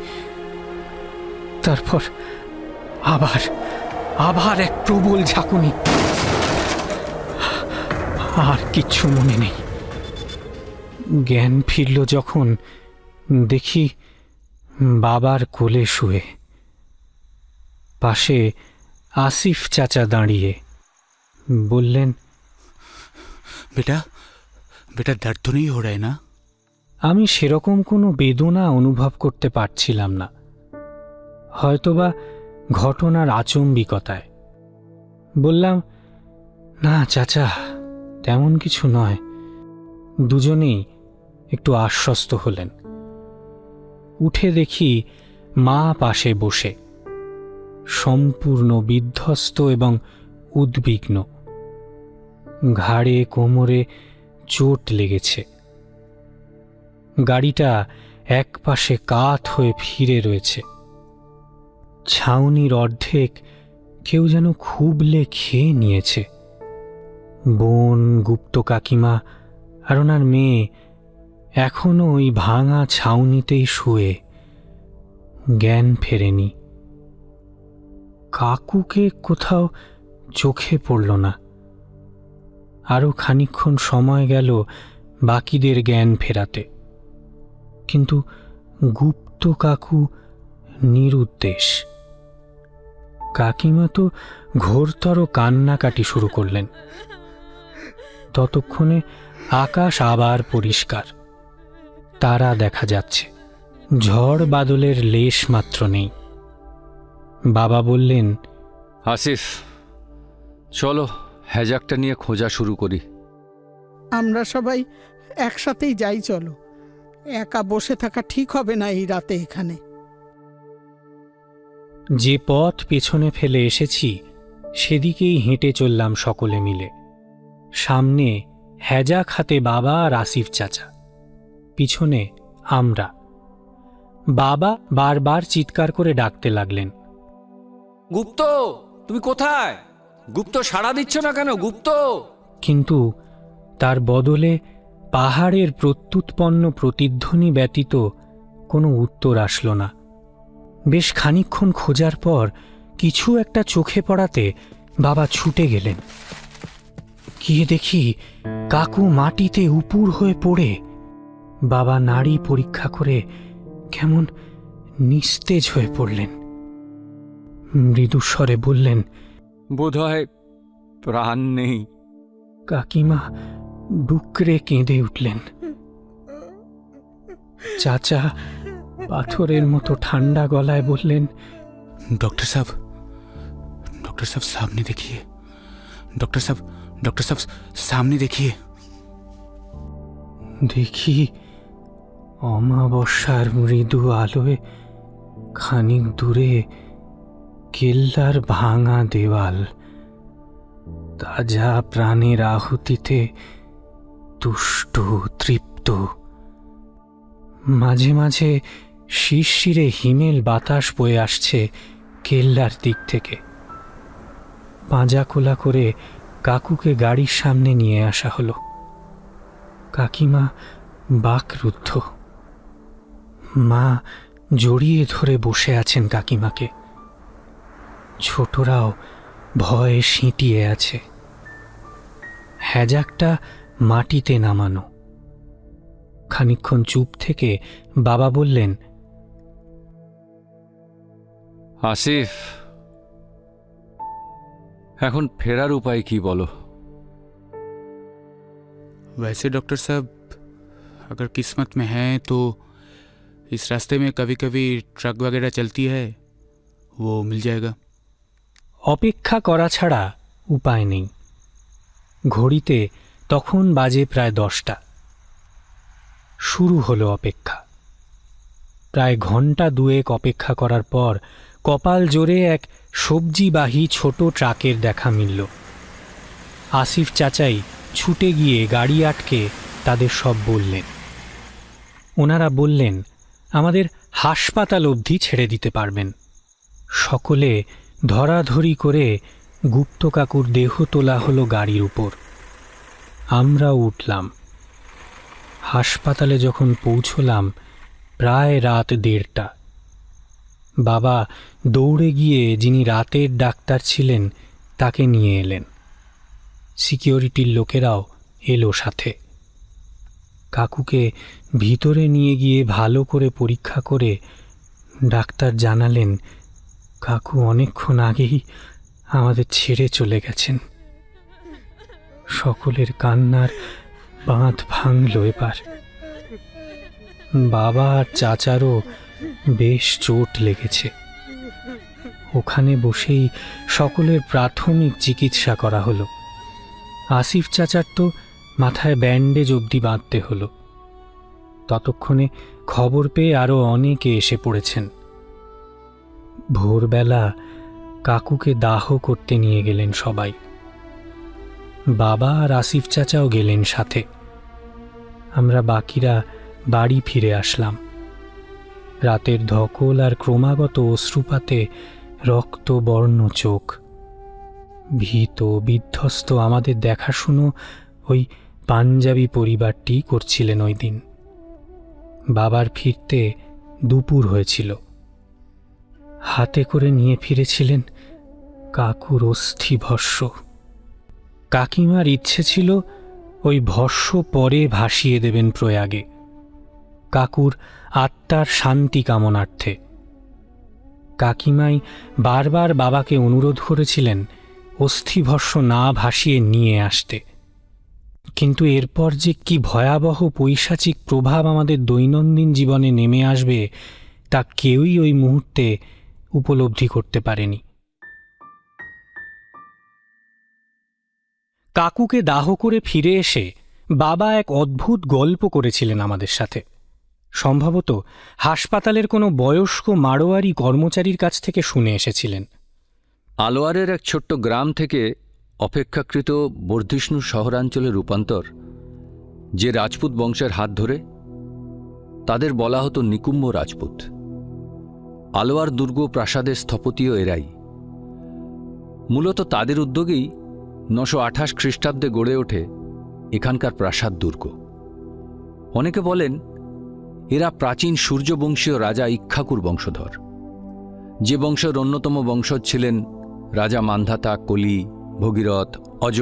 তারপর আবার আবার এক প্রবল ঝাঁকুনি। আর কিচ্ছু মনে নেই। জ্ঞান ফিরল যখন দেখি বাবার কোলে শুয়ে, পাশে আসিফ চাচা দাঁড়িয়ে। বললেন, बेटा बेटा दर्द तो नहीं हो रहा है ना? আমি সেরকম কোনো বেদনা অনুভব করতে পারছিলাম না, হয়তোবা ঘটনার আচম্বিকতায়। বললাম, না চাচা, তেমন কিছু নয়। দুজনেই একটু আশ্বস্ত হলেন। উঠে দেখি মা পাশে বসে, সম্পূর্ণ বিধ্বস্ত এবং উদ্বিগ্ন। ঘাড়ে কোমরে চোট লেগেছে। গাড়িটা একপাশে কাত হয়ে ফিরে রয়েছে। ছাউনির অর্ধেক কেউ যেন খুবলে খেয়ে নিয়েছে। বোন, গুপ্ত কাকিমা আর ওনার মেয়ে এখনো ওই ভাঙা ছাউনিতেই শুয়ে, জ্ঞান ফেরেনি। কাকুকে কোথাও চোখে পড়ল না। আরও খানিকক্ষণ সময় গেল বাকিদের জ্ঞান ফেরাতে, কিন্তু গুপ্ত কাকু নিরুদ্দেশ। কাকিমা তো ঘোরতর কান্নাকাটি শুরু করলেন। ততক্ষণে আকাশ আবার পরিষ্কার, তারা দেখা যাচ্ছে, ঝড় বাদলের লেশ মাত্র নেই। বাবা বললেন, আসিফ, চলো হ্যাজাকটা নিয়ে খোঁজা শুরু করি। আমরা সবাই একসাথেই যাই, চলো। একা বসে থাকা ঠিক হবে না এই রাতে এখানে। যে পথ পেছনে ফেলে এসেছি সেদিকেই হেঁটে চললাম সকলে মিলে। সামনে হ্যাজাক হাতে বাবা আর আসিফ চাচা, পিছনে আমরা। বাবা বারবার চিৎকার করে ডাকতে লাগলেন, গুপ্ত, তুমি কোথায়? গুপ্ত, সাড়া দিচ্ছ না কেন গুপ্ত? কিন্তু তার বদলে পাহাড়ের প্রত্যুৎপন্ন প্রতিধ্বনি ব্যতীত কোনো উত্তর আসলো না। বেশ খানিকক্ষণ খোঁজার পর কিছু একটা চোখে পড়াতে বাবা ছুটে গেলেন। গিয়ে দেখি কাকু মাটিতে উপুড় হয়ে পড়ে। বাবা নাড়ি পরীক্ষা করে কেমন নিস্তেজ হয়ে পড়লেন। মৃদুস্বরে বললেন, বোধহয় প্রাণ নেই। কাকিমা ডুকরে কেঁদে উঠলেন। চাচা পাথরের মতো ঠান্ডা গলায় বললেন, डॉक्टर साहब सामने देखिए। डॉक्टर साहब सामने देखिए। দেখি অমাবস্যার মৃদু আলোয় খানিক দূরে কেল্লার ভাঙা দেওয়াল, তাজা প্রাণের আহুতিতে তুষ্ট তৃপ্ত। মাঝে মাঝে শিরশিরে হিমেল বাতাস বয়ে আসছে কেল্লার দিক থেকে। পাঁজা খোলা করে কাকুকে গাড়ির সামনে নিয়ে আসা হলো। কাকিমা বাকরুদ্ধ। মা জড়িয়ে ধরে বসে আছেন কাকিমাকে। ছোটরাও ভয়ে সিঁটিয়ে আছে। হ্যাজাকটা মাটিতে নামানো। খানিকক্ষণ চুপ থেকে বাবা বললেন, আসিফ, এখন ফেরার উপায় কি বলো? वैसे डॉक्टर साहब, अगर किस्मत में है तो इस रास्ते में कभी कभी ट्रक वगैरह चलती है, वो मिल जाएगा। অপেক্ষা করা ছাড়া উপায় নেই। ঘড়িতে তখন বাজে প্রায় 10টা। শুরু হলো অপেক্ষা। প্রায় ঘন্টা দুয়েক অপেক্ষা করার পর কপাল জোরে এক সবজিবাহী ছোট ট্রাকের দেখা মিলল। আসিফ চাচাই ছুটে গিয়ে গাড়ি আটকে তাদের সব বললেন। ওনারা বললেন আমাদের হাসপাতাল অবধি ছেড়ে দিতে পারবেন। সকলে ধরাধরি করে গুপ্ত কাকুর দেহ তোলা হলো গাড়ির উপর। আমরাও উঠলাম। হাসপাতালে যখন পৌঁছলাম প্রায় রাত 1:30। বাবা দৌড়ে গিয়ে যিনি রাতের ডাক্তার ছিলেন তাকে নিয়ে এলেন। সিকিউরিটির লোকেরাও এলো সাথে। কাকুকে ভিতরে নিয়ে গিয়ে ভালো করে পরীক্ষা করে ডাক্তার জানালেন কাকু অনেকক্ষণ আগেই আমাদের ছেড়ে চলে গেছেন। সকলের কান্নার বাঁধ ভাঙল এবার। বাবা আর চাচারও বেশ চোট লেগেছে। ওখানে বসেই সকলের প্রাথমিক চিকিৎসা করা হলো। আসিফ চাচার তো মাথায় ব্যান্ডেজ অবধি বাঁধতে হলো। ততক্ষণে খবর পেয়ে আরও অনেকে এসে পড়েছেন। ভোরবেলা কাকুকে দাহ করতে নিয়ে গেলেন সবাই। বাবা আর আসিফ চাচাও গেলেন সাথে। আমরা বাকিরা বাড়ি ফিরে আসলাম। রাতের ধকল আর ক্রমাগত অশ্রুপাতে রক্তবর্ণ চোখ। ভীত বিধ্বস্ত আমাদের দেখাশুনো ওই পাঞ্জাবি পরিবারটি করছিলেন ওই দিন। বাবার ফিরতে দুপুর হয়েছিল। হাতে করে নিয়ে ফিরেছিলেন কাকুর অস্থিভস্য। কাকিমার ইচ্ছে ছিল ওই ভস্য পরে ভাসিয়ে দেবেন প্রয়াগে, কাকুর আত্মার শান্তি কামনার্থে। কাকিমাই বারবার বাবাকে অনুরোধ করেছিলেন অস্থিভস্য না ভাসিয়ে নিয়ে আসতে। কিন্তু এরপর যে কি ভয়াবহ পৈশাচিক প্রভাব আমাদের দৈনন্দিন জীবনে নেমে আসবে তা কেউই ওই মুহূর্তে উপলব্ধি করতে পারেনি। কাকুকে দাহ করে ফিরে এসে বাবা এক অদ্ভুত গল্প করেছিলেন আমাদের সাথে। সম্ভবত হাসপাতালের কোনো বয়স্ক মাড়োয়ারি কর্মচারীর কাছ থেকে শুনে এসেছিলেন। আলোয়ারের এক ছোট্ট গ্রাম থেকে অপেক্ষাকৃত বর্ধিষ্ণু শহরাঞ্চলে রূপান্তর যে রাজপুত বংশের হাত ধরে, তাদের বলা হতো নিকুম্ব রাজপুত। আলোয়ার দুর্গ প্রাসাদের স্থপতিও এরাই। মূলত তাদের উদ্যোগেই 928 খ্রিস্টাব্দে গড়ে ওঠে এখানকার প্রাসাদ দুর্গ। অনেকে বলেন এরা প্রাচীন সূর্যবংশীয় রাজা ইক্ষ্বাকুর বংশধর, যে বংশের অন্যতম বংশজ ছিলেন রাজা মান্ধাতা, কলি, ভগীরথ, অজ,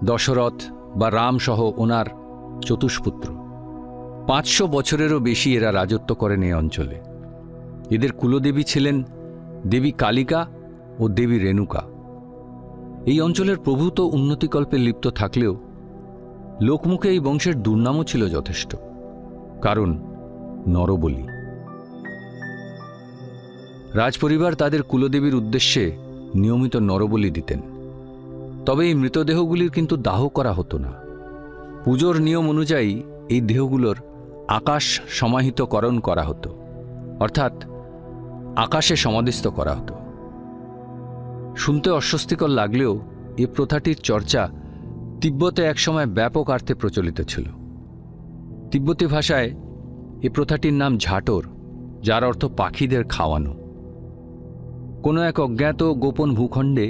দশরথ বা রাম সহ ওনার চতুষ্পুত্র। 500 বছরেরও বেশি এরা রাজত্ব করেন এই অঞ্চলে। এদের কুলদেবী ছিলেন দেবী কালিকা ও দেবী রেণুকা। এই অঞ্চলের প্রভূত উন্নতিকল্পে লিপ্ত থাকলেও লোকমুখে এই বংশের দুর্নামও ছিল যথেষ্ট, কারণ নরবলি। রাজপরিবার তাদের কুলদেবীর উদ্দেশ্যে নিয়মিত নরবলি দিতেন। তবে এই মৃতদেহগুলির কিন্তু দাহ করা হতো না। পুজোর নিয়ম অনুযায়ী এই দেহগুলোর আকাশ সমাহিতকরণ করা হতো, অর্থাৎ আকাশে সমাধিস্থ করা হতো। শুনতে অস্বস্তিকর লাগলেও এ প্রথাটির চর্চা তিব্বতে একসময় ব্যাপক অর্থে প্রচলিত ছিল। তিব্বতী ভাষায় এ প্রথাটির নাম ঝাটর, যার অর্থ পাখিদের খাওয়ানো। কোনো এক অজ্ঞাত গোপন ভূখণ্ডে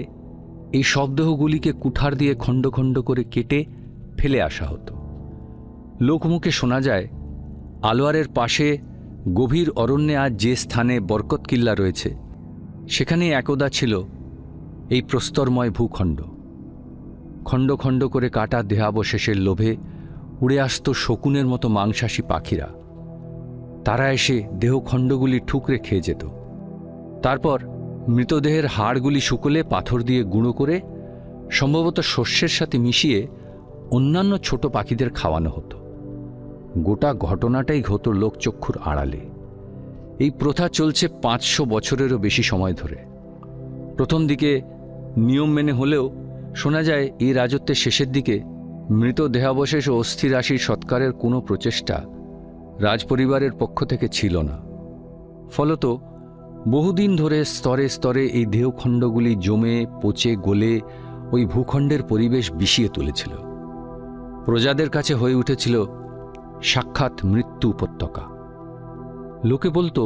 এই শবদেহগুলিকে কুঠার দিয়ে খণ্ড খণ্ড করে কেটে ফেলে আসা হতো। লোকমুখে শোনা যায় আলোয়ারের পাশে গভীর অরণ্যে আজ যে স্থানে বরকত কিল্লা রয়েছে, সেখানে একদা ছিল এই প্রস্তরময় ভূখণ্ড। খণ্ড খণ্ড করে কাটা দেহাবশেষের লোভে উড়ে আসত শকুনের মতো মাংসাশী পাখিরা। তারা এসে দেহখণ্ডগুলি ঠুকরে খেয়ে যেত। তারপর মৃতদেহের হাড়গুলি শুকলে পাথর দিয়ে গুঁড়ো করে সম্ভবত শস্যের সাথে মিশিয়ে অন্যান্য ছোট পাখিদের খাওয়ানো হতো। গোটা ঘটনাটাই হতো লোকচক্ষুর আড়ালে। এই প্রথা চলছে 500 বছরেরও বেশি সময় ধরে। প্রথম দিকে নিয়ম মেনে হলেও শোনা যায় এই রাজত্বের শেষের দিকে মৃত দেহাবশেষ ও অস্থিরাশির সৎকারের কোনো প্রচেষ্টা রাজপরিবারের পক্ষ থেকে ছিল না। ফলত বহুদিন ধরে স্তরে স্তরে এই দেহখণ্ডগুলি জমে পচে গলে ওই ভূখণ্ডের পরিবেশ বিষিয়ে তুলেছিল। প্রজাদের কাছে হয়ে উঠেছিল সাক্ষাৎ মৃত্যু উপত্যকা। লোকে বলতো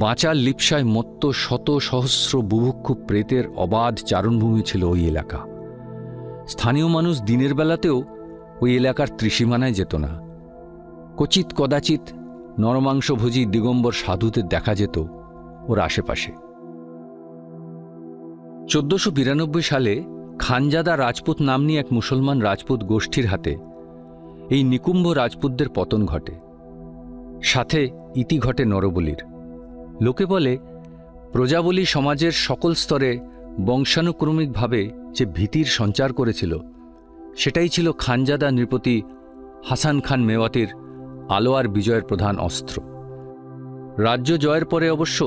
বাঁচার লিপ্সায় মত্ত শত সহস্র বুভুক্ষু প্রেতের অবাধ চারণভূমি ছিল ওই এলাকা। স্থানীয় মানুষ দিনের বেলাতেও ওই এলাকার ত্রিসীমানায় যেত না। কচিত কদাচিৎ নরমাংসভোজী দিগম্বর সাধুদের দেখা যেত ওর আশেপাশে। 1492 সালে খানজাদা রাজপুত নাম্নী এক মুসলমান রাজপুত গোষ্ঠীর হাতে এই নিকুম্ভ রাজপুতদের পতন ঘটে, সাথে ইতি ঘটে নরবলির। লোকে বলে প্রজাবলী সমাজের সকল স্তরে বংশানুক্রমিকভাবে যে ভীতির সঞ্চার করেছিল, সেটাই ছিল খানজাদা নৃপতি হাসান খান মেওয়াতির আলোয়ার বিজয়ের প্রধান অস্ত্র। রাজ্য জয়ের পরে অবশ্য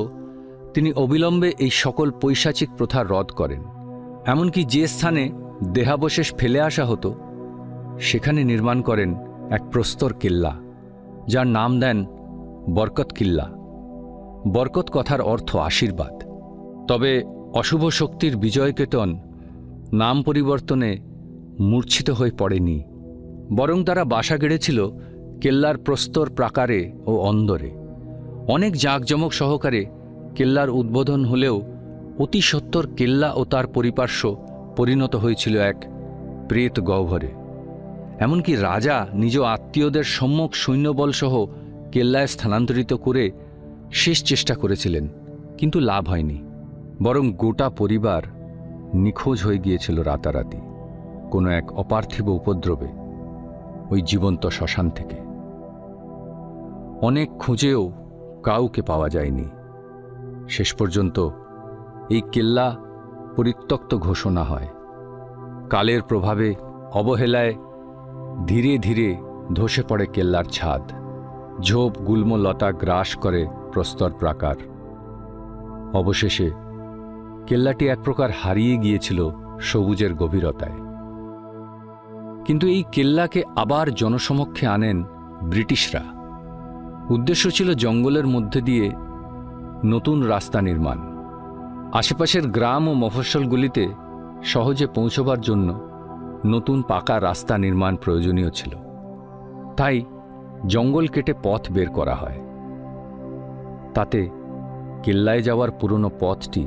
তিনি অবিলম্বে এই সকল পৈশাচিক প্রথা রদ করেন। এমনকি যে স্থানে দেহাবশেষ ফেলে আসা হতো সেখানে নির্মাণ করেন এক প্রস্তর কিল্লা, যার নাম দেন বরকত কিল্লা। বরকত কথার অর্থ আশীর্বাদ। তবে অশুভ শক্তির বিজয়কেতন নাম পরিবর্তনে মূর্ছিত হয়ে পড়েনি, বরং তারা বাসা গেড়েছিল কেল্লার প্রস্তর প্রাকারে ও অন্দরে। অনেক জাঁকজমক সহকারে কেল্লার উদ্বোধন হলেও অতি সত্বর কেল্লা ও তার পরিপার্শ্ব পরিণত হয়েছিল এক প্রেত গহ্বরে। এমনকি রাজা নিজ আত্মীয়দের সম্মুখ সৈন্যবলসহ কেল্লায় স্থানান্তরিত করে শেষ চেষ্টা করেছিলেন, কিন্তু লাভ হয়নি। বরং গোটা পরিবার নিখোঁজ হয়ে গিয়েছিল রাতারাতি কোনো এক অপার্থিব উপদ্রবে ওই জীবন্ত শ্মশান থেকে। অনেক খুঁজেও কাউকে পাওয়া যায়নি। শেষ পর্যন্ত এই কেল্লা পরিত্যক্ত ঘোষণা হয়। কালের প্রভাবে, অবহেলায় ধীরে ধীরে ধসে পড়ে কেল্লার ছাদ। ঝোপ গুল্মলতা গ্রাস করে প্রস্তর প্রাকার। অবশেষে কেল্লাটি এক প্রকার হারিয়ে গিয়েছিল সবুজের গভীরতায়। কিন্তু এই কেল্লাকে আবার জনসমক্ষে আনেন ব্রিটিশরা। উদ্দেশ্য ছিল জঙ্গলের মধ্যে দিয়ে নতুন রাস্তা নির্মাণ। আশেপাশের গ্রাম ও মফস্বলগুলিতে সহজে পৌঁছবার জন্য নতুন পাকা রাস্তা নির্মাণ প্রয়োজনীয় ছিল। তাই জঙ্গল কেটে পথ বের করা হয়। তাতে কেল্লায় যাওয়ার পুরনো পথটি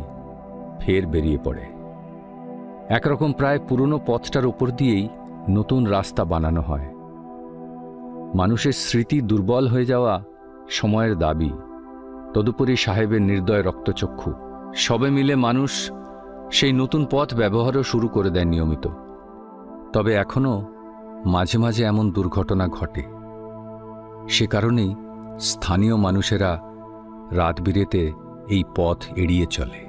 ফের বেরিয়ে পড়ে। একরকম প্রায় পুরনো পথটার উপর দিয়েই নতুন রাস্তা বানানো হয়। মানুষের স্মৃতি দুর্বল হয়ে যাওয়া সময়ের দাবি, তদুপরি সাহেবের নির্দয় রক্তচক্ষু, সবে মিলে মানুষ সেই নতুন পথ ব্যবহারও শুরু করে দেয় নিয়মিত। তবে এখনও মাঝে মাঝে এমন দুর্ঘটনা ঘটে। সে কারণেই স্থানীয় মানুষেরা রাত বিরেতে এই পথ এড়িয়ে চলে।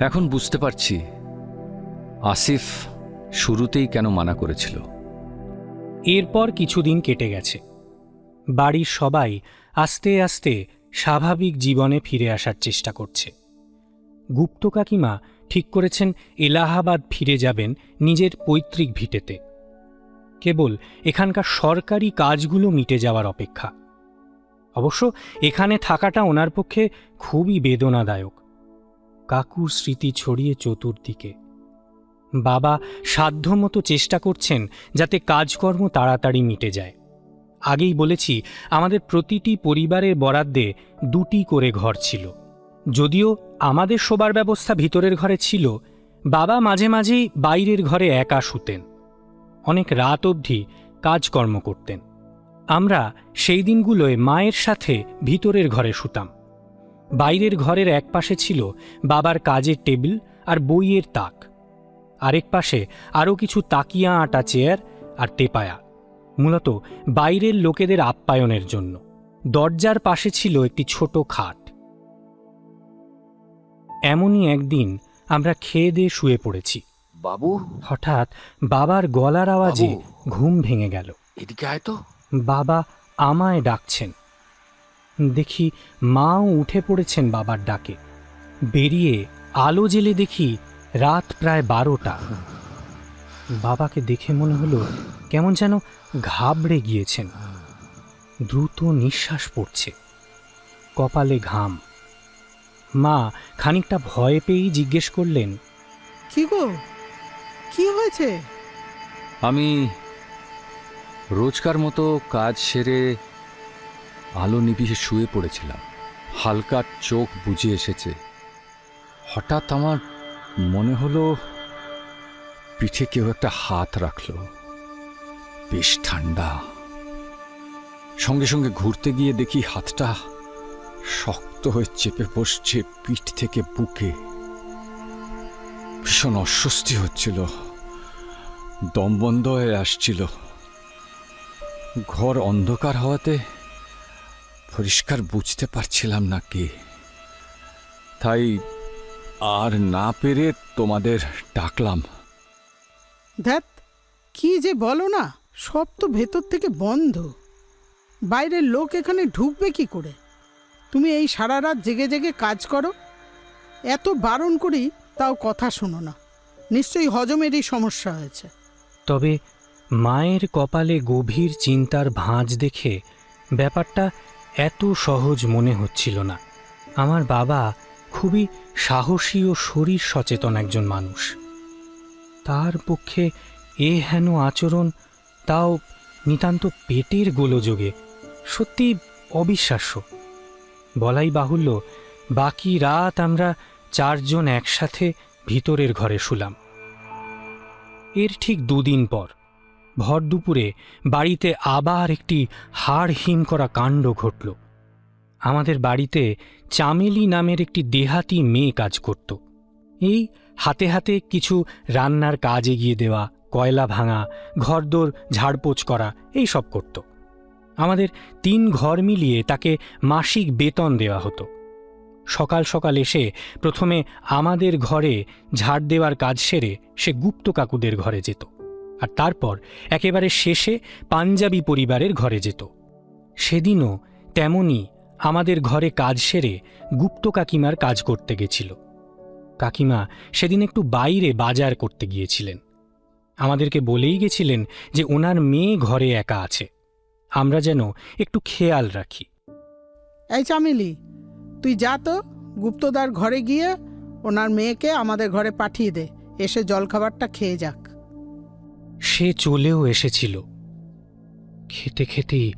এখন বুঝতে পারছি আসিফ শুরুতেই কেন মানা করেছিল। এরপর কিছুদিন কেটে গেছে। বাড়ির সবাই আস্তে আস্তে স্বাভাবিক জীবনে ফিরে আসার চেষ্টা করছে। গুপ্ত কাকিমা ঠিক করেছেন এলাহাবাদ ফিরে যাবেন নিজের পৈতৃক ভিটেতে। কেবল এখানকার সরকারি কাজগুলো মিটে যাওয়ার অপেক্ষা। অবশ্য এখানে থাকাটা ওনার পক্ষে খুবই বেদনাদায়ক। কাকুর স্মৃতি ছড়িয়ে চতুর্দিকে। বাবা সাধ্যমতো চেষ্টা করছেন যাতে কাজকর্ম তাড়াতাড়ি মিটে যায়। আগেই বলেছি, আমাদের প্রতিটি পরিবারের বরাদ্দে 2টি করে ঘর ছিল। যদিও আমাদের শোবার ব্যবস্থা ভিতরের ঘরে ছিল, বাবা মাঝে মাঝেই বাইরের ঘরে একা শুতেন। অনেক রাত অবধি কাজকর্ম করতেন। আমরা সেই দিনগুলোয় মায়ের সাথে ভিতরের ঘরে শুতাম। বাইরের ঘরের এক পাশে ছিল বাবার কাজের টেবিল আর বইয়ের তাক, আরেক পাশে আরও কিছু তাকিয়া আটা চেয়ার আর তেপায়া, মূলত বাইরের লোকেদের আপ্যায়নের জন্য। দরজার পাশে ছিল একটি ছোট খাট। এমনই একদিন আমরা খেয়ে দিয়ে শুয়ে পড়েছি। বাবু, হঠাৎ বাবার গলার আওয়াজে ঘুম ভেঙে গেল। এদিকে আয় তো। বাবা আমায় ডাকছেন। দেখি মাও উঠে পড়েছেন বাবার ডাকে। বেরিয়ে আলো জেলে দেখি রাত প্রায় 12টা। বাবাকে দেখে মনে হলো কেমন যেন ঘাবড়ে গিয়েছেন। দ্রুত নিঃশ্বাস পড়ছে, কপালে ঘাম। মা খানিকটা ভয় পেয়েই জিজ্ঞেস করলেন, কি গো, কি হয়েছে? আমি রোজকার মতো কাজ সেরে আলো নিভিয়ে শুয়ে পড়েছিলাম। হালকা চোখ বুজে এসেছে। হঠাৎ আমার মনে হলো পিঠে কেউ একটা হাত রাখল। বেশ ঠান্ডা। সঙ্গে সঙ্গে ঘুরতে গিয়ে দেখি হাতটা শক্ত হয়ে চেপে বসছে পিঠ থেকে বুকে। ভীষণ অস্বস্তি হচ্ছিল, দম বন্ধ হয়ে আসছিল। ঘর অন্ধকার হওয়াতে পরিষ্কার বুঝতে পারছিলাম না কি, তাই আর না পেরে তোমাদের ডাকলাম। ধ্যাত, কি যে বলো না, সব তো ভেতর থেকে বন্ধ। বাইরের লোক এখানে ঢুকবে কি করে? তুমি এই সারা রাত জেগে জেগে কাজ করো, এত বারণ করি তাও কথা শোনো না। নিশ্চয়ই হজমেরই সমস্যা হয়েছে। তবে মায়ের কপালে গভীর চিন্তার ভাঁজ দেখে ব্যাপারটা এত সহজ মনে হচ্ছিল না। আমার বাবা খুবই সাহসী ও শরীর সচেতন একজন মানুষ। তার পক্ষে এ হেন আচরণ, তাও নিতান্ত পেটের গোলযোগে, সত্যি অবিশ্বাস্য। বলাই বাহুল্য, বাকি রাত আমরা 4 জন একসাথে ভিতরের ঘরে শুলাম। এর ঠিক 2 দিন পর ভর দুপুরে বাড়িতে আবার একটি হাড় হিম করা কাণ্ড ঘটল। আমাদের বাড়িতে চামেলি নামের একটি দেহাতি মেয়ে কাজ করত। এই হাতে হাতে কিছু রান্নার কাজ এগিয়ে দেওয়া, কয়লা ভাঙা, ঘরদোর ঝাড়পোছ করা, এই সব করত। আমাদের 3 ঘর মিলিয়ে তাকে মাসিক বেতন দেওয়া হতো। সকাল সকাল এসে প্রথমে আমাদের ঘরে ঝাড় দেওয়ার কাজ সেরে সে গুপ্ত কাকুদের ঘরে যেত, আর তারপর একেবারে শেষে পাঞ্জাবি পরিবারের ঘরে যেত। সেদিনও তেমনি আমাদের ঘরে কাজ সেরে গুপ্ত কাকিমার কাজ করতে গেছিল। কাকিমা সেদিন একটু বাইরে বাজার করতে গিয়েছিলেন। আমাদেরকে বলেই গেছিলেন যে ওনার মেয়ে ঘরে একা আছে, আমরা যেন একটু খেয়াল রাখি। এই চামেলি, তুই যা তো গুপ্তদার ঘরে গিয়ে ওনার মেয়েকে আমাদের ঘরে পাঠিয়ে দে, এসে জলখাবারটা খেয়ে যাক। সে চলেও এসেছিল। খেতে খেতেই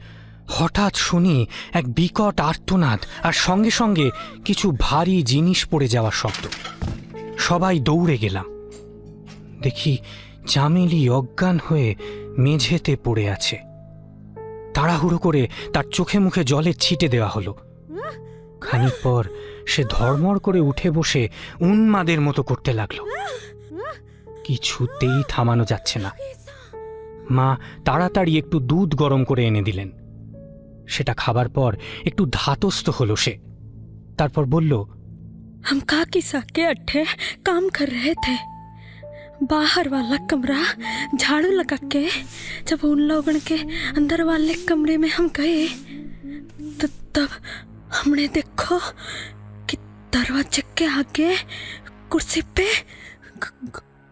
হঠাৎ শুনি এক বিকট আর্তনাদ, আর সঙ্গে সঙ্গে কিছু ভারী জিনিস পড়ে যাওয়ার শব্দ। সবাই দৌড়ে গেলাম। দেখি চামেলি অজ্ঞান হয়ে মেঝেতে পড়ে আছে। তাড়াহুড়ো করে তার চোখে মুখে জলের ছিটে দেওয়া হলো। খানিক পর সে ধড়মড় করে উঠে বসে উন্মাদের মতো করতে লাগলো। কিছুতেই থামানো যাচ্ছে না। মা তাড়াতাড়ি একটু দুধ গরম করে এনে দিলেন। সেটা খাবার পর একটু ধাতস্থ হলো সে। তারপর বলল, हम काकी साहब के अट्ठे काम कर रहे थे। बाहर वाला कमरा झाड़ू लगा के जब उन लोगों के अंदर वाले कमरे में हम गए तो तब हमने देखो कि दरवाजे के आगे कुर्सी पे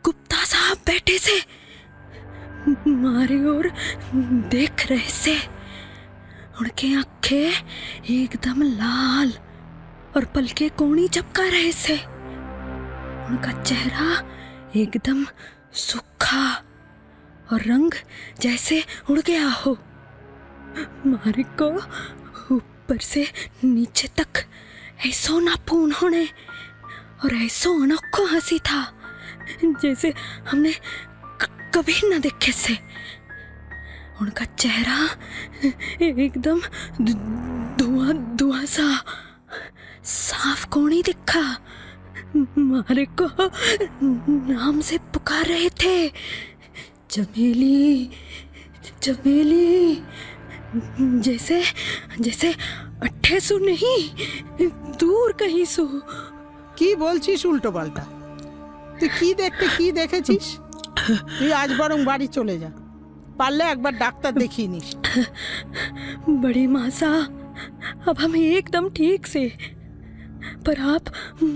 गुप्ता साहब बैठे थे, हमारी ओर देख रहे थे। उनके आंखें एकदम लाल और पलके कोणी चपका रहे थे। उनका चेहरा एकदम सूखा और रंग जैसे उड़ गया हो। मारे को ऊपर से नीचे तक ऐसो नापू उन्होंने, और ऐसो अनोखो हंसी था जैसे हमने कभी न देखे से। उनका चेहरा एकदम धुआं धुआं सा साफ कोणी दिखा। मारे को नाम से पुकार रहे थे, चमेली चमेली, जैसे जैसे अट्ठे सु नहीं, दूर कहीं सु। কি বলছিস উল্টো পাল্টা? তুই কি দেখতে কি দেখেছিস? তুই আজ বরং বাড়ি চলে যা, পারলে একবার ডাক্তার দেখিয়ে নিস। बड़ी मासा, अब हम एकदम ठीक से, पर आप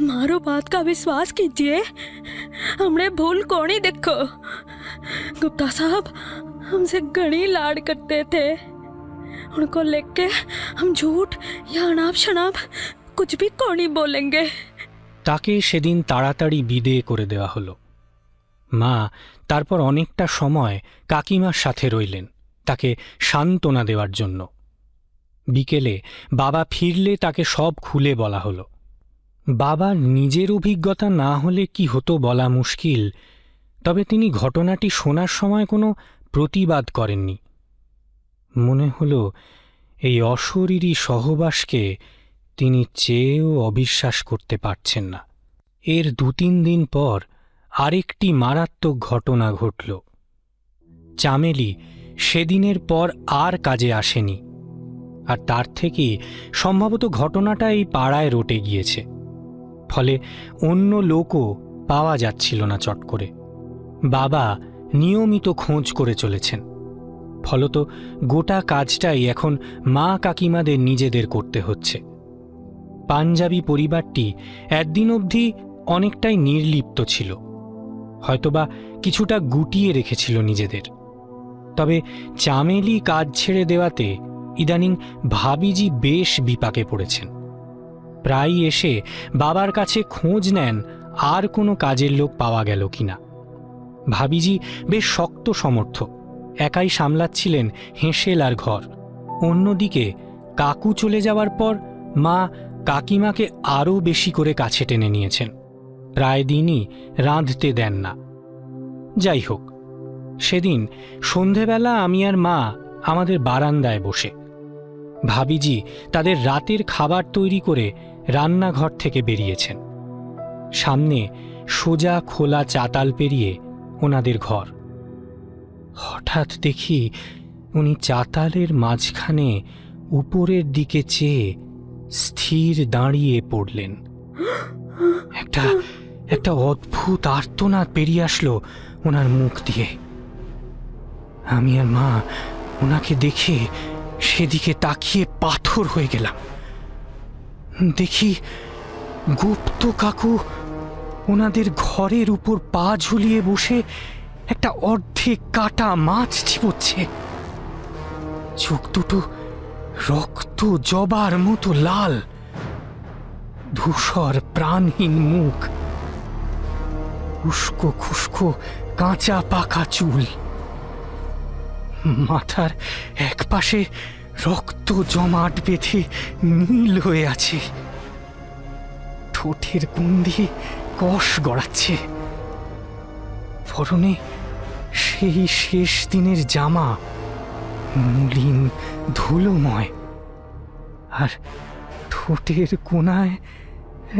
मारो बात का विश्वास कीजिए, हमने भूल कोनी देखो। गुप्ता साहब हमसे घनी लाड करते थे। उनको लेके हम झूठ या अनाप शनाप कुछ भी कोनी बोलेंगे। তাকে সেদিন তাড়াতাড়ি বিদেয় করে দেওয়া হলো। মা তারপর অনেকটা সময় কাকিমার সাথে রইলেন তাকে সান্ত্বনা দেওয়ার জন্য। বিকেলে বাবা ফিরলে তাকে সব খুলে বলা হলো। বাবার নিজের অভিজ্ঞতা না হলে কি হতো বলা মুশকিল, তবে তিনি ঘটনাটি শোনার সময় কোনো প্রতিবাদ করেননি। মনে হলো এই অশরীরী সহবাসকে তিনি চেয়েও অবিশ্বাস করতে পারছেন না। এর 2-3 দিন পর আরেকটি মারাত্মক ঘটনা ঘটল। চামেলি সেদিনের পর আর কাজে আসেনি, আর তার থেকে সম্ভবত ঘটনাটা এই পাড়ায় রটে গিয়েছে। ফলে অন্য লোকও পাওয়া যাচ্ছিল না চট করে। বাবা নিয়মিত খোঁজ করে চলেছেন, ফলত গোটা কাজটাই এখন মা কাকিমাদের নিজেদের করতে হচ্ছে। পাঞ্জাবি পরিবারটি একদিন অবধি অনেকটাই নির্লিপ্ত ছিল, হয়তোবা কিছুটা গুটিয়ে রেখেছিল নিজেদের। তবে চামেলি কাজ ছেড়ে দেওয়াতে ইদানিং ভাবিজি বেশ বিপাকে পড়েছেন। প্রায়ই এসে বাবার কাছে খোঁজ নেন আর কোনো কাজের লোক পাওয়া গেল কিনা। ভাবিজি বেশ শক্ত সমর্থ, একাই সামলাচ্ছিলেন হেঁসেল আর ঘর। অন্যদিকে কাকু চলে যাওয়ার পর মা কাকিমাকে আরও বেশি করে কাছে টেনে নিয়েছেন, প্রায় দিনই রাঁধতে দেন না। যাই হোক, সেদিন সন্ধেবেলা আমি আর মা আমাদের বারান্দায় বসে, ভাবিজি তাদের রাতের খাবার তৈরি করে রান্নাঘর থেকে বেরিয়েছেন। সামনে সোজা খোলা চাতাল পেরিয়ে ওনাদের ঘর। হঠাৎ দেখি উনি চাতালের মাঝখানে উপরের দিকে চেয়ে স্থির দাঁড়িয়ে পড়লেন। একটা অদ্ভুত আর্তনাদ বেরিয়ে আসলো ওনার মুখ দিয়ে। আমি আর মা ওনাকে দেখে সেদিকে তাকিয়ে পাথর হয়ে গেলাম। দেখি গুপ্ত কাকু ওনাদের ঘরের উপর পা ঝুলিয়ে বসে একটা অর্ধেক কাটা মাছ চিবোচ্ছে। চোখ দুটো রক্ত জবার মতো লাল, ধূসর প্রাণহীন মুখ, উস্কো খুস্কো কাঁচা পাকা চুল, মাথার একপাশে রক্ত জমাট বেঁধে নীল হয়ে আছে, ঠোঁটের কোণ দিয়ে কষ গড়াচ্ছে। পরনে সেই শেষ দিনের জামা, মলিন ধুলোময়, আর ঠোঁটের কোণায়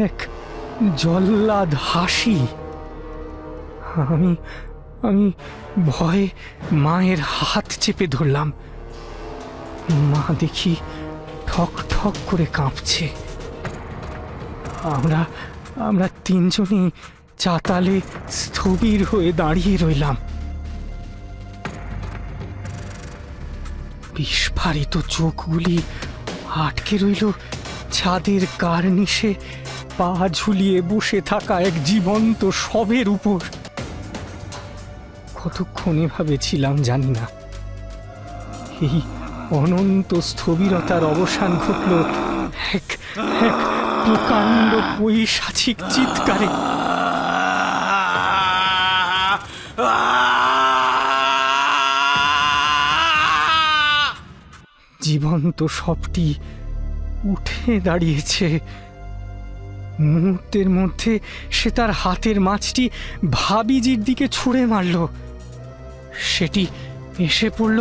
এক জল্লাদ হাসি। আমি ভয়ে মায়ের হাত চেপে ধরলাম। মা দেখি ঠক ঠক করে কাঁপছে। আমরা তিনজনই চাতালে স্থবির হয়ে দাঁড়িয়ে রইলাম। বিস্ফারিত চোখগুলি আটকে রইল ছাদের কার্নিশে পা ঝুলিয়ে বসে থাকা এক জীবন্ত শবের উপর। কতক্ষণ এভাবে ছিলাম জানি না। এই অনন্ত স্থবিরতার অবসান ঘটল এক প্রকাণ্ড পৈশাচিক চিৎকারে। জীবন্ত শবটি উঠে দাঁড়িয়েছে। মুহূর্তের মধ্যে সে তার হাতের মাছটি ভাবিজির দিকে ছুঁড়ে মারল। সেটি এসে পড়ল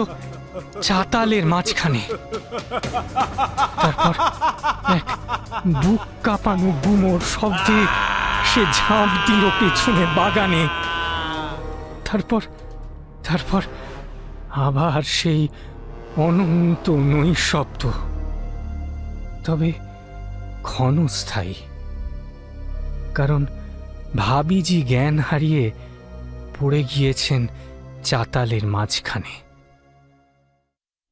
চাতালের মাঝখানে। তারপর এক বুক কাঁপানো গুমোর শব্দে সে ঝাঁপ দিল পেছনে বাগানে। তারপর আবার সেই অনন্ত নৈশব্দ, তবে ক্ষণস্থায়ী, কারণ ভাবিজি জ্ঞান হারিয়ে পড়ে গিয়েছেন চাতালের মাঝখানে।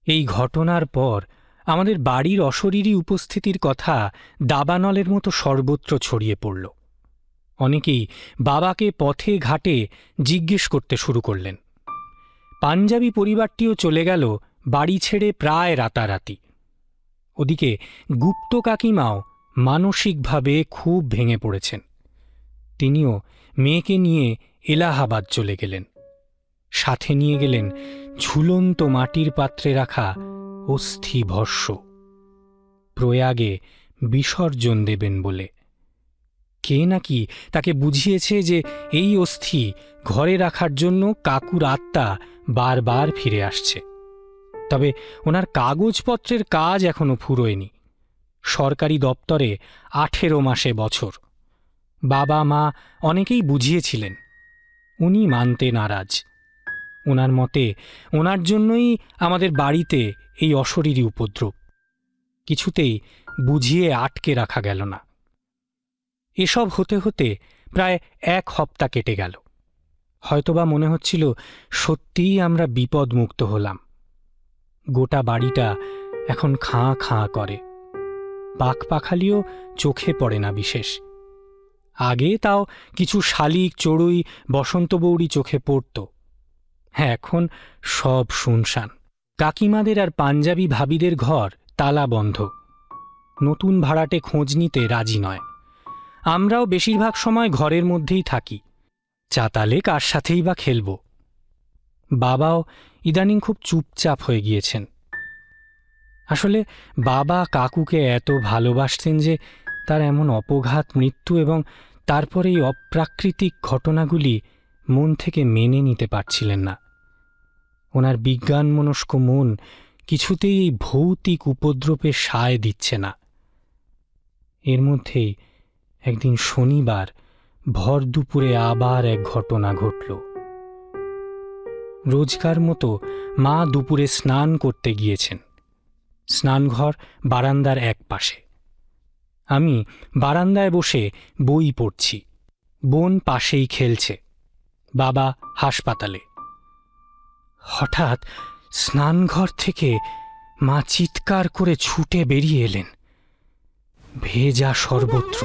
এই ঘটনার পর আমাদের বাড়ির অশরীরী উপস্থিতির কথা দাবানলের মতো সর্বত্র ছড়িয়ে পড়ল। অনেকেই বাবাকে পথে ঘাটে জিজ্ঞেস করতে শুরু করলেন। পাঞ্জাবি পরিবারটিও চলে গেল বাড়ি ছেড়ে প্রায় রাতারাতি। ওদিকে গুপ্ত কাকিমাও মানসিকভাবে খুব ভেঙে পড়েছেন। তিনিও মেয়েকে নিয়ে এলাহাবাদ চলে গেলেন। সাথে নিয়ে গেলেন ঝুলন্ত মাটির পাত্রে রাখা অস্থি ভস্য, প্রয়াগে বিসর্জন দেবেন বলে। কে নাকি তাকে বুঝিয়েছে যে এই অস্থি ঘরে রাখার জন্য কাকুর আত্মা বারবার ফিরে আসছে। তবে ওনার কাগজপত্রের কাজ এখনো ফুরোয়নি। সরকারি দপ্তরে 18 মাসে বছর। বাবা মা অনেকেই বুঝিয়েছিলেন, উনি মানতে নারাজ। ওনার মতে ওনার জন্যই আমাদের বাড়িতে এই অশরীরী উপদ্রব। কিছুতেই বুঝিয়ে আটকে রাখা গেল না। এসব হতে হতে প্রায় 1 সপ্তাহ কেটে গেল। হয়তোবা মনে হচ্ছিল সত্যিই আমরা বিপদমুক্ত হলাম। গোটা বাড়িটা এখন খাঁ খাঁ করে, পাখপাখালিও চোখে পড়ে না বিশেষ। আগে তাও কিছু শালিক চড়ুই বসন্ত বৌড়ি চোখে পড়ত, হ্যাঁ এখন সব শুনশান। কাকিমাদের আর পাঞ্জাবি ভাবিদের ঘর তালা বন্ধ, নতুন ভাড়াটে খোঁজ নিতে রাজি নয়। আমরাও বেশিরভাগ সময় ঘরের মধ্যেই থাকি, চাতালে কার সাথেই বা খেলব। বাবাও ইদানিং খুব চুপচাপ হয়ে গিয়েছেন। আসলে বাবা কাকুকে এত ভালোবাসতেন যে তার এমন অপঘাত মৃত্যু এবং তারপরে এই অপ্রাকৃতিক ঘটনাগুলি মন থেকে মেনে নিতে পারছিলেন না। ওনার বিজ্ঞানমনস্ক মন কিছুতেই এই ভৌতিক উপদ্রবে সায় দিচ্ছে না। এর মধ্যেই একদিন শনিবার ভর দুপুরে আবার এক ঘটনা ঘটল। রোজকার মতো মা দুপুরে স্নান করতে গিয়েছেন। স্নানঘর বারান্দার এক পাশে। আমি বারান্দায় বসে বই পড়ছি, বোন পাশেই খেলছে, বাবা হাসপাতালে। হঠাৎ স্নানঘর থেকে মা চিৎকার করে ছুটে বেরিয়ে এলেন, ভেজা সর্বত্র।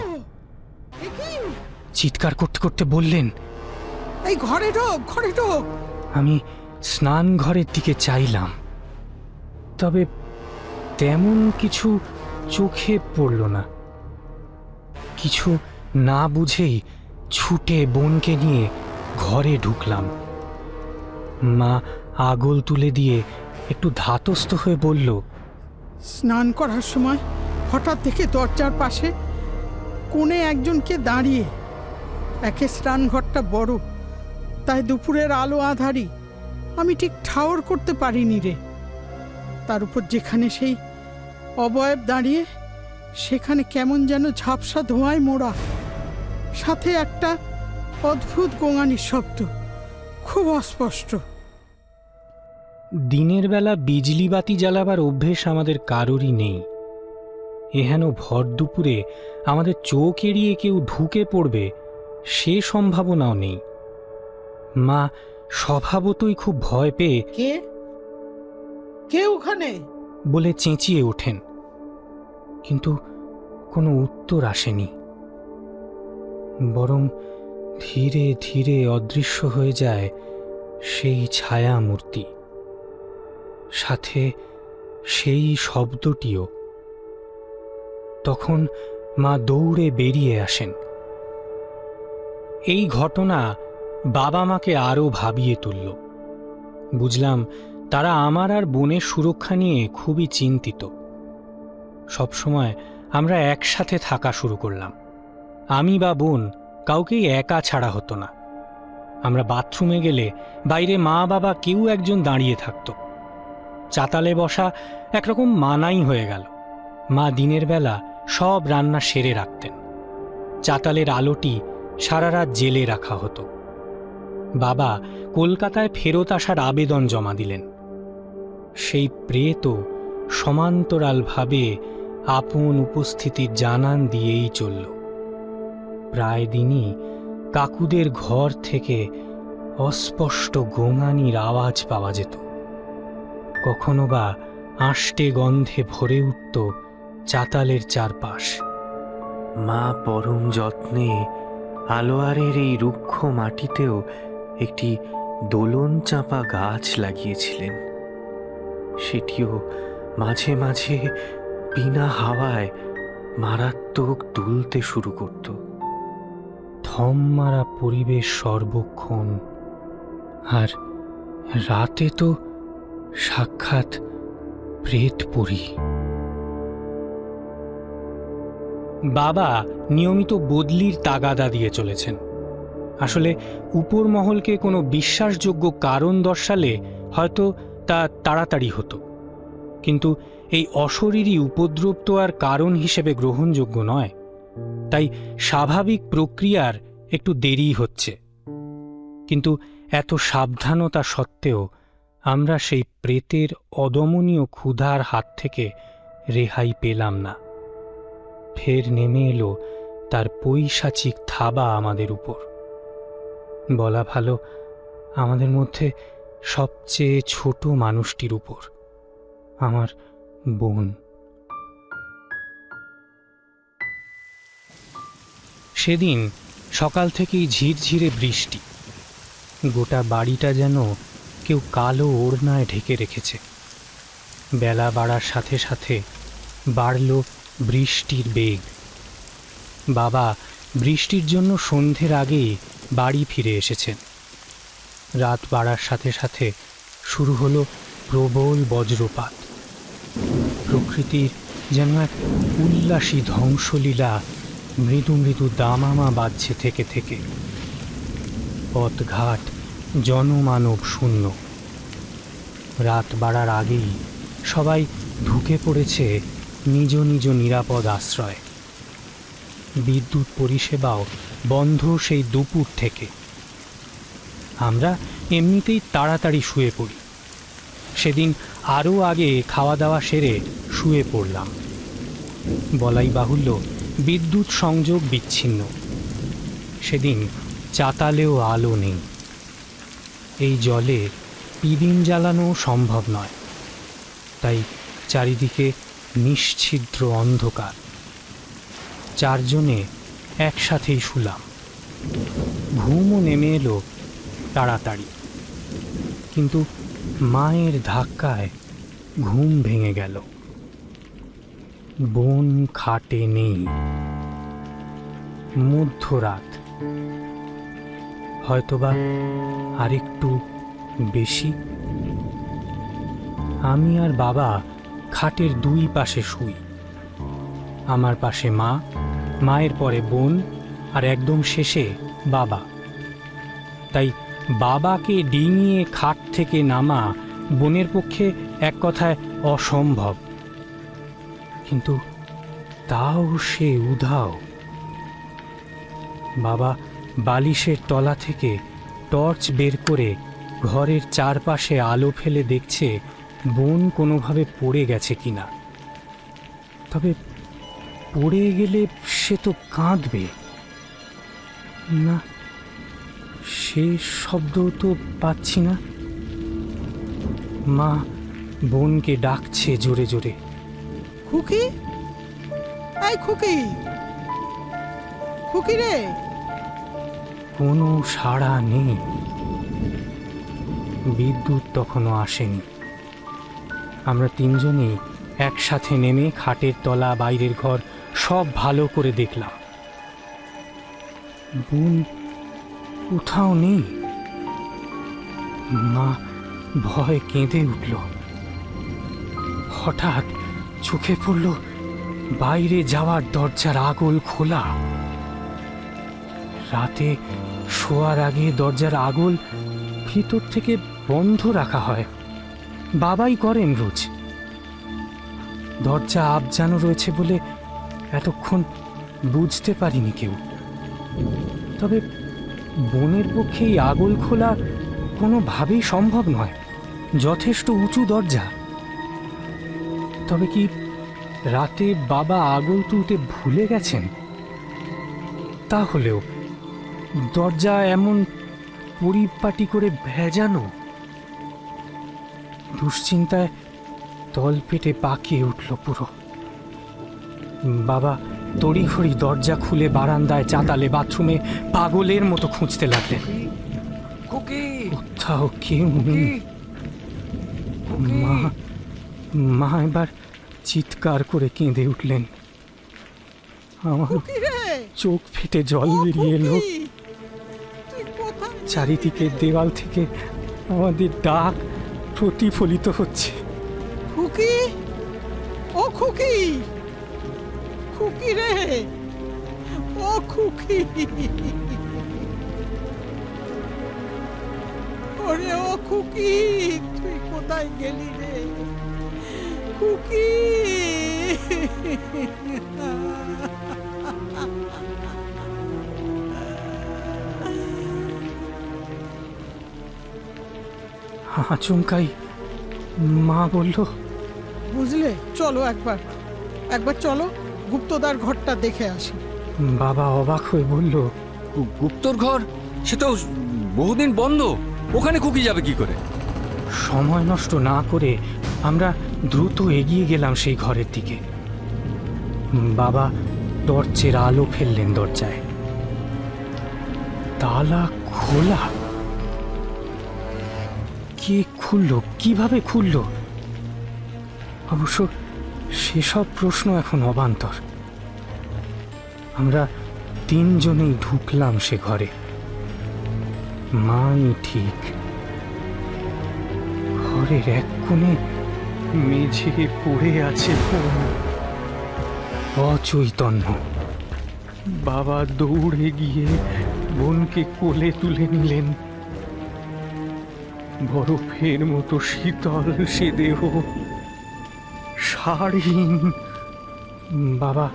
চিৎকার করতে করতে বললেন, এই ঘরে ঢোক, ঘরে ঢোক। আমি স্নানঘরের দিকে চাইলাম, তবে তেমন কিছু চোখে পড়ল না। কিছু না বুঝেই ছুটে বোনকে নিয়ে ঘরে ঢুকলাম। মা আগল তুলে দিয়ে একটু ধাতস্থ হয়ে বলল, স্নান করার সময় হঠাৎ দেখে দরজার পাশে কোণে একজনকে দাঁড়িয়ে। একে স্নানঘরটা বড়, তাই দুপুরের আলো আধারি আমি ঠিক ঠাওর করতে পারিনি রে। তার উপর যেখানে সেই অবয়ব দাঁড়িয়ে, সেখানে কেমন যেন ঝাপসা ধোঁয়ায় মোড়া, সাথে একটা অদ্ভুত গোঙানির শব্দ, খুব অস্পষ্ট। দিনের বেলা বিজলি বাতি জ্বালাবার অভ্যেস আমাদের কারোরই নেই। এহেন ভর দুপুরে আমাদের চোখ এড়িয়ে কেউ ঢুকে পড়বে সে সম্ভাবনাও নেই। মা স্বভাবতই খুব ভয় পেয়ে কে কে ওখানে বলে চেঁচিয়ে ওঠেন, কিন্তু কোনো উত্তর আসেনি। বরং ধীরে ধীরে অদৃশ্য হয়ে যায় সেই ছায়া মূর্তি, সাথে সেই শব্দটিও। তখন মা দৌড়ে বেরিয়ে আসেন। এই ঘটনা বাবা মাকে আরও ভাবিয়ে তুলল। বুঝলাম তারা আমার আর বোনের সুরক্ষা নিয়ে খুবই চিন্তিত। সবসময় আমরা একসাথে থাকা শুরু করলাম। আমি বা বোন কাউকেই একা ছাড়া হতো না। আমরা বাথরুমে গেলে বাইরে মা বাবা কেউ একজন দাঁড়িয়ে থাকত। চাতালে বসা একরকম মানাই হয়ে গেল। মা দিনের বেলা সব রান্না সেরে রাখতেন। চাতালের আলোটি সারা রাত জেলে রাখা হতো। বাবা কলকাতায় ফেরত আসার আবেদন জমা দিলেন। সেই প্রেত সমান্তরালভাবে আপন উপস্থিতির জানান দিয়েই চলল। প্রায় দিনই কাকুদের ঘর থেকে অস্পষ্ট গোঙানির আওয়াজ পাওয়া যেত। কখনো বা আষ্টে গন্ধে ভরে উঠত চাতালের চারপাশ। মা পরম যত্নে আলোয়ারের এই রুক্ষ মাটিতেও একটি দোলন চাঁপা গাছ লাগিয়েছিলেন। সেটিও মাঝে মাঝে বিনা হাওয়ায় মারাত্মক দুলতে শুরু করত। থম মারা পরিবেশ সর্বক্ষণ, আর রাতে তো সাক্ষাৎ প্রেতপুরী। বাবা নিয়মিত বদলির তাগাদা দিয়ে চলেছেন। আসলে উপর মহলকে কোনো বিশ্বাসযোগ্য কারণ দর্শালে হয়তো তা তাড়াতাড়ি হতো, কিন্তু এই অশরীরী উপদ্রব তো আর কারণ হিসেবে গ্রহণযোগ্য নয়। তাই স্বাভাবিক প্রক্রিয়ার একটু দেরি হচ্ছে। কিন্তু এত সাবধানতা সত্ত্বেও আমরা সেই প্রেতের অদমনীয় ক্ষুধার হাত থেকে রেহাই পেলাম না। ফের নেমে এলো তার পৈশাচিক থাবা আমাদের উপর। বলা ভালো, আমাদের মধ্যে সবচেয়ে ছোট মানুষটির উপর, আমার বোন। সেদিন সকাল থেকেই ঝিরঝিরে বৃষ্টি। গোটা বাড়িটা যেন কেউ কালো ওড়নায় ঢেকে রেখেছে। বেলা বাড়ার সাথে সাথে বাড়ল বৃষ্টির বেগ। বাবা বৃষ্টির জন্য সন্ধ্যের আগেই বাড়ি ফিরে এসেছেন। রাত বাড়ার সাথে সাথে শুরু হলো প্রবল বজ্রপাত। প্রকৃতির যেন এক উল্লাসী ধ্বংসলীলা মৃদু মৃদু দামামা বাজছে থেকে থেকে। পথঘাট জনমানব শূন্য। রাত বাড়ার আগেই সবাই ঢুকে পড়েছে নিজ নিজ নিরাপদ আশ্রয়। বিদ্যুৎ পরিষেবাও বন্ধ সেই দুপুর থেকে। আমরা এমনিতেই তাড়াতাড়ি শুয়ে পড়ি। সেদিন আরও আগে খাওয়া দাওয়া সেরে শুয়ে পড়লাম। বলাই বাহুল্য, বিদ্যুৎ সংযোগ বিচ্ছিন্ন। সেদিন চাতালেও আলো নেই। এই জলে পিদিম জ্বালানো সম্ভব নয়, তাই চারিদিকে নিশ্ছিদ্র অন্ধকার। চারজনে একসাথেই শুলাম। ঘুমও নেমে এলো তাড়াতাড়ি, কিন্তু মায়ের ধাক্কায় ঘুম ভেঙে গেল। বোন খাটে নেই। মধ্যরাত, হয়তোবা আরেকটু বেশি। আমি আর বাবা খাটের দুই পাশে শুই। আমার পাশে মা, মায়ের পরে বোন, আর একদম শেষে বাবা। তাই বাবাকে ডিঙিয়ে খাট থেকে নামা বোনের পক্ষে এক কথায় অসম্ভব। কিন্তু তাও সে উধাও। বাবা বালিশের তলা থেকে টর্চ বের করে ঘরের চারপাশে আলো ফেলে দেখছে বোন কোনোভাবে পড়ে গেছে কিনা। তবে পড়ে গেলে সে তো কাঁদবে না। সে শব্দ তো পাচ্ছি না। মা বোনকে ডাকছে জোরে জোরে। খুকি, এই খুকি, খুকি রে। কোনো সাড়া নেই। বিদ্যুৎ তখনও আসেনি। আমরা তিনজনেই একসাথে নেমে খাটের তলা, বাইরের ঘর সব ভালো করে দেখলাম। বোন কোথাও নেই। মা ভয় কেঁদে উঠল। হঠাৎ চোখে পড়ল বাইরে যাওয়ার দরজার আগল খোলা। রাতে শোয়ার আগে দরজার আগল ভিতর থেকে বন্ধ রাখা হয়। বাবাই করেন রোজ। দরজা আবজানো রয়েছে বলে এতক্ষণ বুঝতে পারিনি কেউ। তবে বোনের পক্ষে এই আগল খোলা কোনোভাবেই সম্ভব নয়। যথেষ্ট উঁচু দরজা। তবে কি রাতে বাবা আগল তুলতে ভুলে গেছেন? তাহলেও দরজা এমন পরিপাটি করে ভেজানো। দুশ্চিন্তায় তলপেটে পাকিয়ে উঠল পুরো। বাবা তড়িঘড়ি দরজা খুলে বারান্দায়, চাতালে, বাথরুমে পাগলের মতো খুঁজতে লাগলেন। কোথাও কেউ নেই। মা এবার চিৎকার করে কেঁদে উঠলেন। আমার চোখ ফেটে জল বেরিয়ে এলো। চারিদিকে দেওয়াল থেকে আমাদের ডাক প্রতিফলিত হচ্ছে। খুকি, ও খুকি, খুকি রে, ও খুকি, ওরে ও খুকি, তুই কোথায় গেলি রে খুকি? আচমকাই মা বলল, বুঝলে, চলো একবার চলো গুপ্তদার ঘরটা দেখে আসি। বাবা অবাক হয়ে বলল, গুপ্তর ঘর? সে তো বহুদিন বন্ধ, ওখানে খুকি যাবে কি করে? সময় নষ্ট না করে আমরা দ্রুত এগিয়ে গেলাম সেই ঘরের দিকে। বাবা টর্চের আলো ফেললেন দরজায়। তালা খোলা। কে খুললো, কিভাবে খুললো? অবশ্য সেসব প্রশ্ন এখন অবান্তর। আমরা তিনজনেই ঢুকলাম সে ঘরে। মাই ঠিক। ঘরের এক কোণে মেঝে পড়ে আছে বোন, অচৈতন্য। বাবা দৌড়ে গিয়ে বোনকে কোলে তুলে নিলেন। বরফের মতো শীতল সে দেহ, সারহীন। বাবা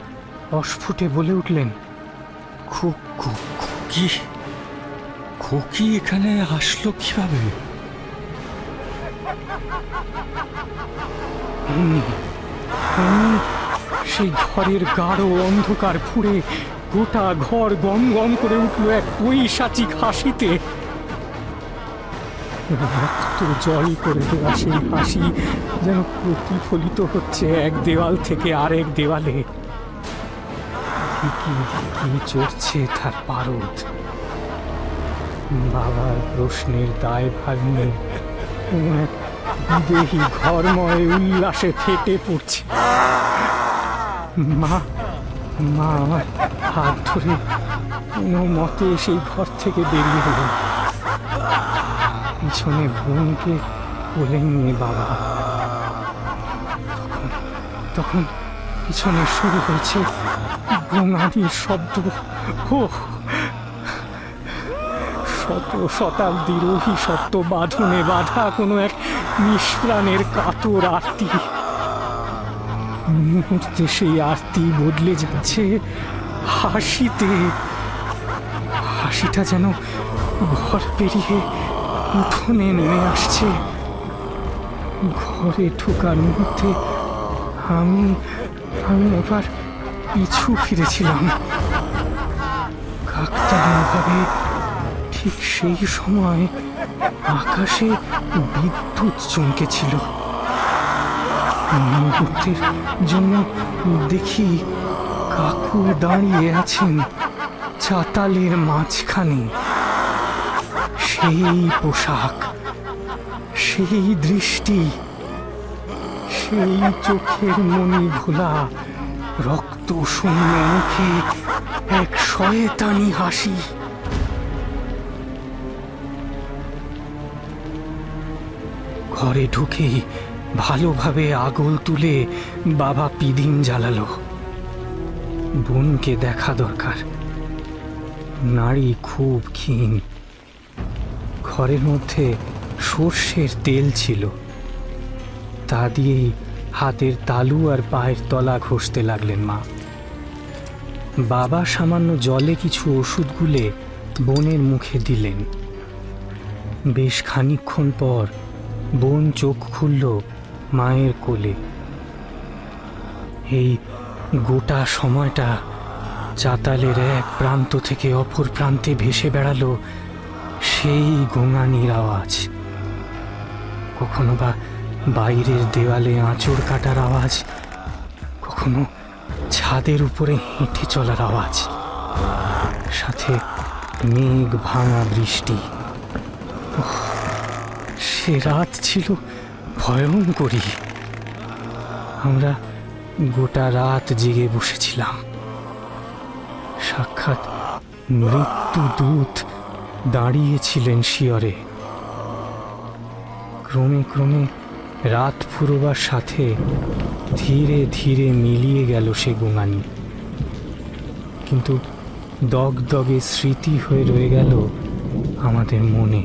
অস্ফুটে বলে উঠলেন, খুকি খুকি এখানে আসলো কিভাবে? সেই ঘরের গাঢ় অন্ধকার ফুঁড়ে গোটা ঘর গম গম করে উঠল এক পৈশাচিক হাসিতে। রক্ত জল করে দেওয়া সেই হাসি যেন প্রতিফলিত হচ্ছে এক দেওয়াল থেকে আরেক দেওয়ালে। কি চড়ছে তার পারদ। বাবার প্রশ্নের দায়ভার নিয়ে কোনো এক বিদেহী ঘরময় উল্লাসে ফেটে পড়ছে। মা আমার হাত ধরে কোনো মতে সেই ঘর থেকে বেরিয়ে এলেন। পিছনে বোনকে কোলে নিয়ে বাবা। তখন পিছনে শুরু হয়েছে গোঙানির শব্দ। শত শতাব্দীর অভিশপ্ত বাঁধনে বাঁধা কোনো এক নিষ্প্রাণের কাতর আরতি। মুহূর্তে সেই আরতি বদলে যাচ্ছে হাসিতে। হাসিটা যেন ঘর পেরিয়ে উঠোনে নেমে আসছে। ঘরে ঢোকার মুহূর্তে আমি এবার পিছু ফিরেছিলাম। কাকতালীয়ভাবে ঠিক সেই সময় আকাশে বিদ্যুৎ চমকেছিল। মুহূর্তের জন্য দেখি কাকু দাঁড়িয়ে আছেন চাতালের মাঝখানে। সেই পোশাক, সেই দৃষ্টি, সেই চোখের মনি ভোলা রক্ত শূন্য মুখে এক শয়তানি হাসি। ঘরে ঢুকেই ভালোভাবে আগল তুলে বাবা পিদিম জ্বালালো। বোনকে দেখা দরকার। নাড়ি খুব ক্ষীণ। ঘরের মধ্যে সর্ষের তেল ছিল, তা দিয়েই হাতের তালু আর পায়ের তলা ঘষতে লাগলেন মা। বাবা সামান্য জলে কিছু ওষুধ গুলে বোনের মুখে দিলেন। বেশ খানিকক্ষণ পর বোন চোখ খুলল মায়ের কোলে। এই গোটা সময়টা চাতালের এক প্রান্ত থেকে অপর প্রান্তে ভেসে বেড়ালো সেই গোঙানির আওয়াজ। কখনো বা বাইরের দেওয়ালে আঁচড় কাটার আওয়াজ, কখনো ছাদের উপরে হেঁটে চলার আওয়াজ, সাথে মেঘ ভাঙা বৃষ্টি। সে রাত ছিল ভয়ঙ্করী। আমরা গোটা রাত জেগে বসেছিলাম। সাক্ষাৎ মৃত্যুদূত দাঁড়িয়েছিলেন শিয়রে। ক্রমে ক্রমে রাত ফুরোবার সাথে ধীরে ধীরে মিলিয়ে গেল সে গোঙানি। কিন্তু দগদগে স্মৃতি হয়ে রয়ে গেল আমাদের মনে।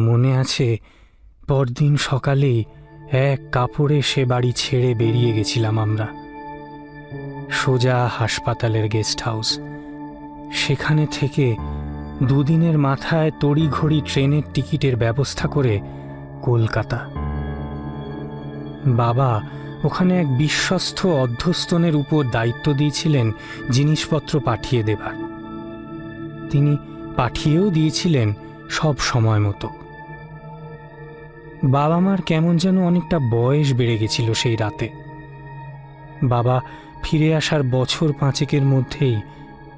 মনে আছে পরদিন সকালেই এক কাপড়ে সে বাড়ি ছেড়ে বেরিয়ে গেছিলাম আমরা, সোজা হাসপাতালের গেস্ট হাউস। সেখানে থেকে দুদিনের মাথায় তড়িঘড়ি ট্রেনের টিকিটের ব্যবস্থা করে কলকাতা। বাবা ওখানে এক বিশ্বস্ত অধ্যস্তনের উপর দায়িত্ব দিয়েছিলেন জিনিসপত্র পাঠিয়ে দেবার। তিনি পাঠিয়েও দিয়েছিলেন সব সময় মতো। বাবা মার কেমন যেন অনেকটা বয়স বেড়ে গেছিল সেই রাতে। বাবা ফিরে আসার বছর 5 মধ্যেই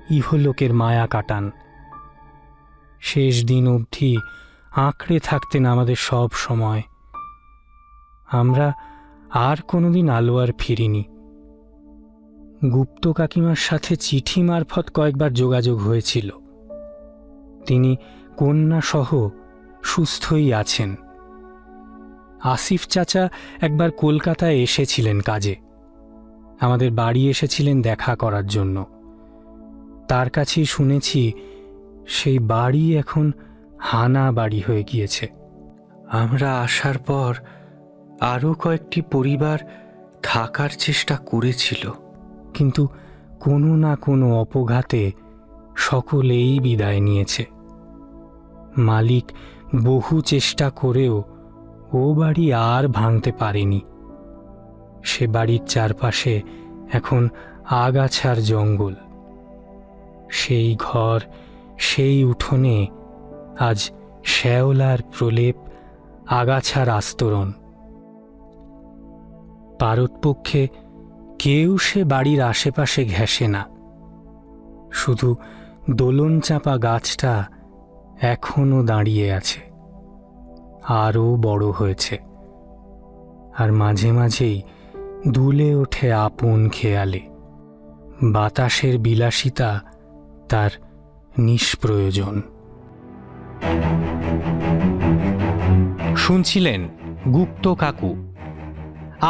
ইহলোকের মায়া কাটান। শেষ দিন অবধি আঁকড়ে থাকতেন আমাদের সব সময়। আমরা আর কোনোদিন আলোয়ার ফিরিনি। গুপ্ত কাকিমার সাথে চিঠি মারফত কয়েকবার যোগাযোগ হয়েছিল। তিনি কন্যা সহ সুস্থই আছেন। আসিফ চাচা একবার কলকাতায় এসেছিলেন কাজে, আমাদের বাড়ি এসেছিলেন দেখা করার জন্য। তার কাছেই শুনেছি সেই বাড়ি এখন হানা বাড়ি হয়ে গিয়েছে। আমরা আসার পর আরও কয়েকটি পরিবার থাকার চেষ্টা করেছিল, কিন্তু কোনো না কোনো অপঘাতে সকলেই বিদায় নিয়েছে। মালিক বহু চেষ্টা করেও ও বাড়ি আর ভাঙতে পারেনি। সে বাড়ির চারপাশে এখন আগাছার জঙ্গল। সেই ঘর, সেই উঠোনে আজ শ্যাওলার প্রলেপ, আগাছার আস্তরণ। পারতপক্ষে কেউ সে বাড়ির আশেপাশে ঘেঁষে না। শুধু দোলন চাপা গাছটা এখনো দাঁড়িয়ে আছে, আরও বড় হয়েছে, আর মাঝে মাঝেই দুলে ওঠে আপন খেয়ালে। বাতাসের বিলাসিতা তার নিষ্প্রয়োজন। শুনছিলেন গুপ্ত কাকু।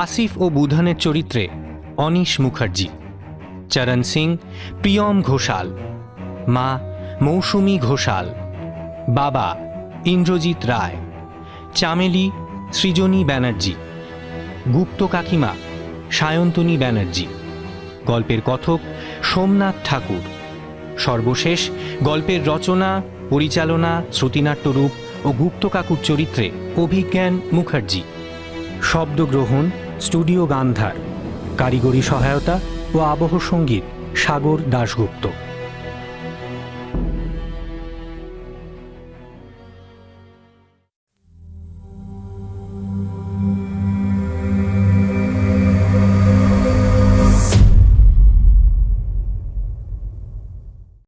আসিফ ও বুধানের চরিত্রে অনিশ মুখার্জি, চরণ সিং প্রিয়ম ঘোষাল, মা মৌসুমী ঘোষাল, বাবা ইন্দ্রজিৎ রায়, চামেলি সৃজনী ব্যানার্জি, গুপ্ত কাকিমা সায়ন্তনী ব্যানার্জি, গল্পের কথক সোমনাথ ঠাকুর। সর্বশেষ গল্পের রচনা, পরিচালনা, শ্রুতিনাট্যরূপ ও গুপ্ত কাকুর চরিত্রে অভিজ্ঞান মুখার্জি। শব্দগ্রহণ স্টুডিও গান্ধার। কারিগরি সহায়তা ও আবহ সঙ্গীত সাগর দাশগুপ্ত।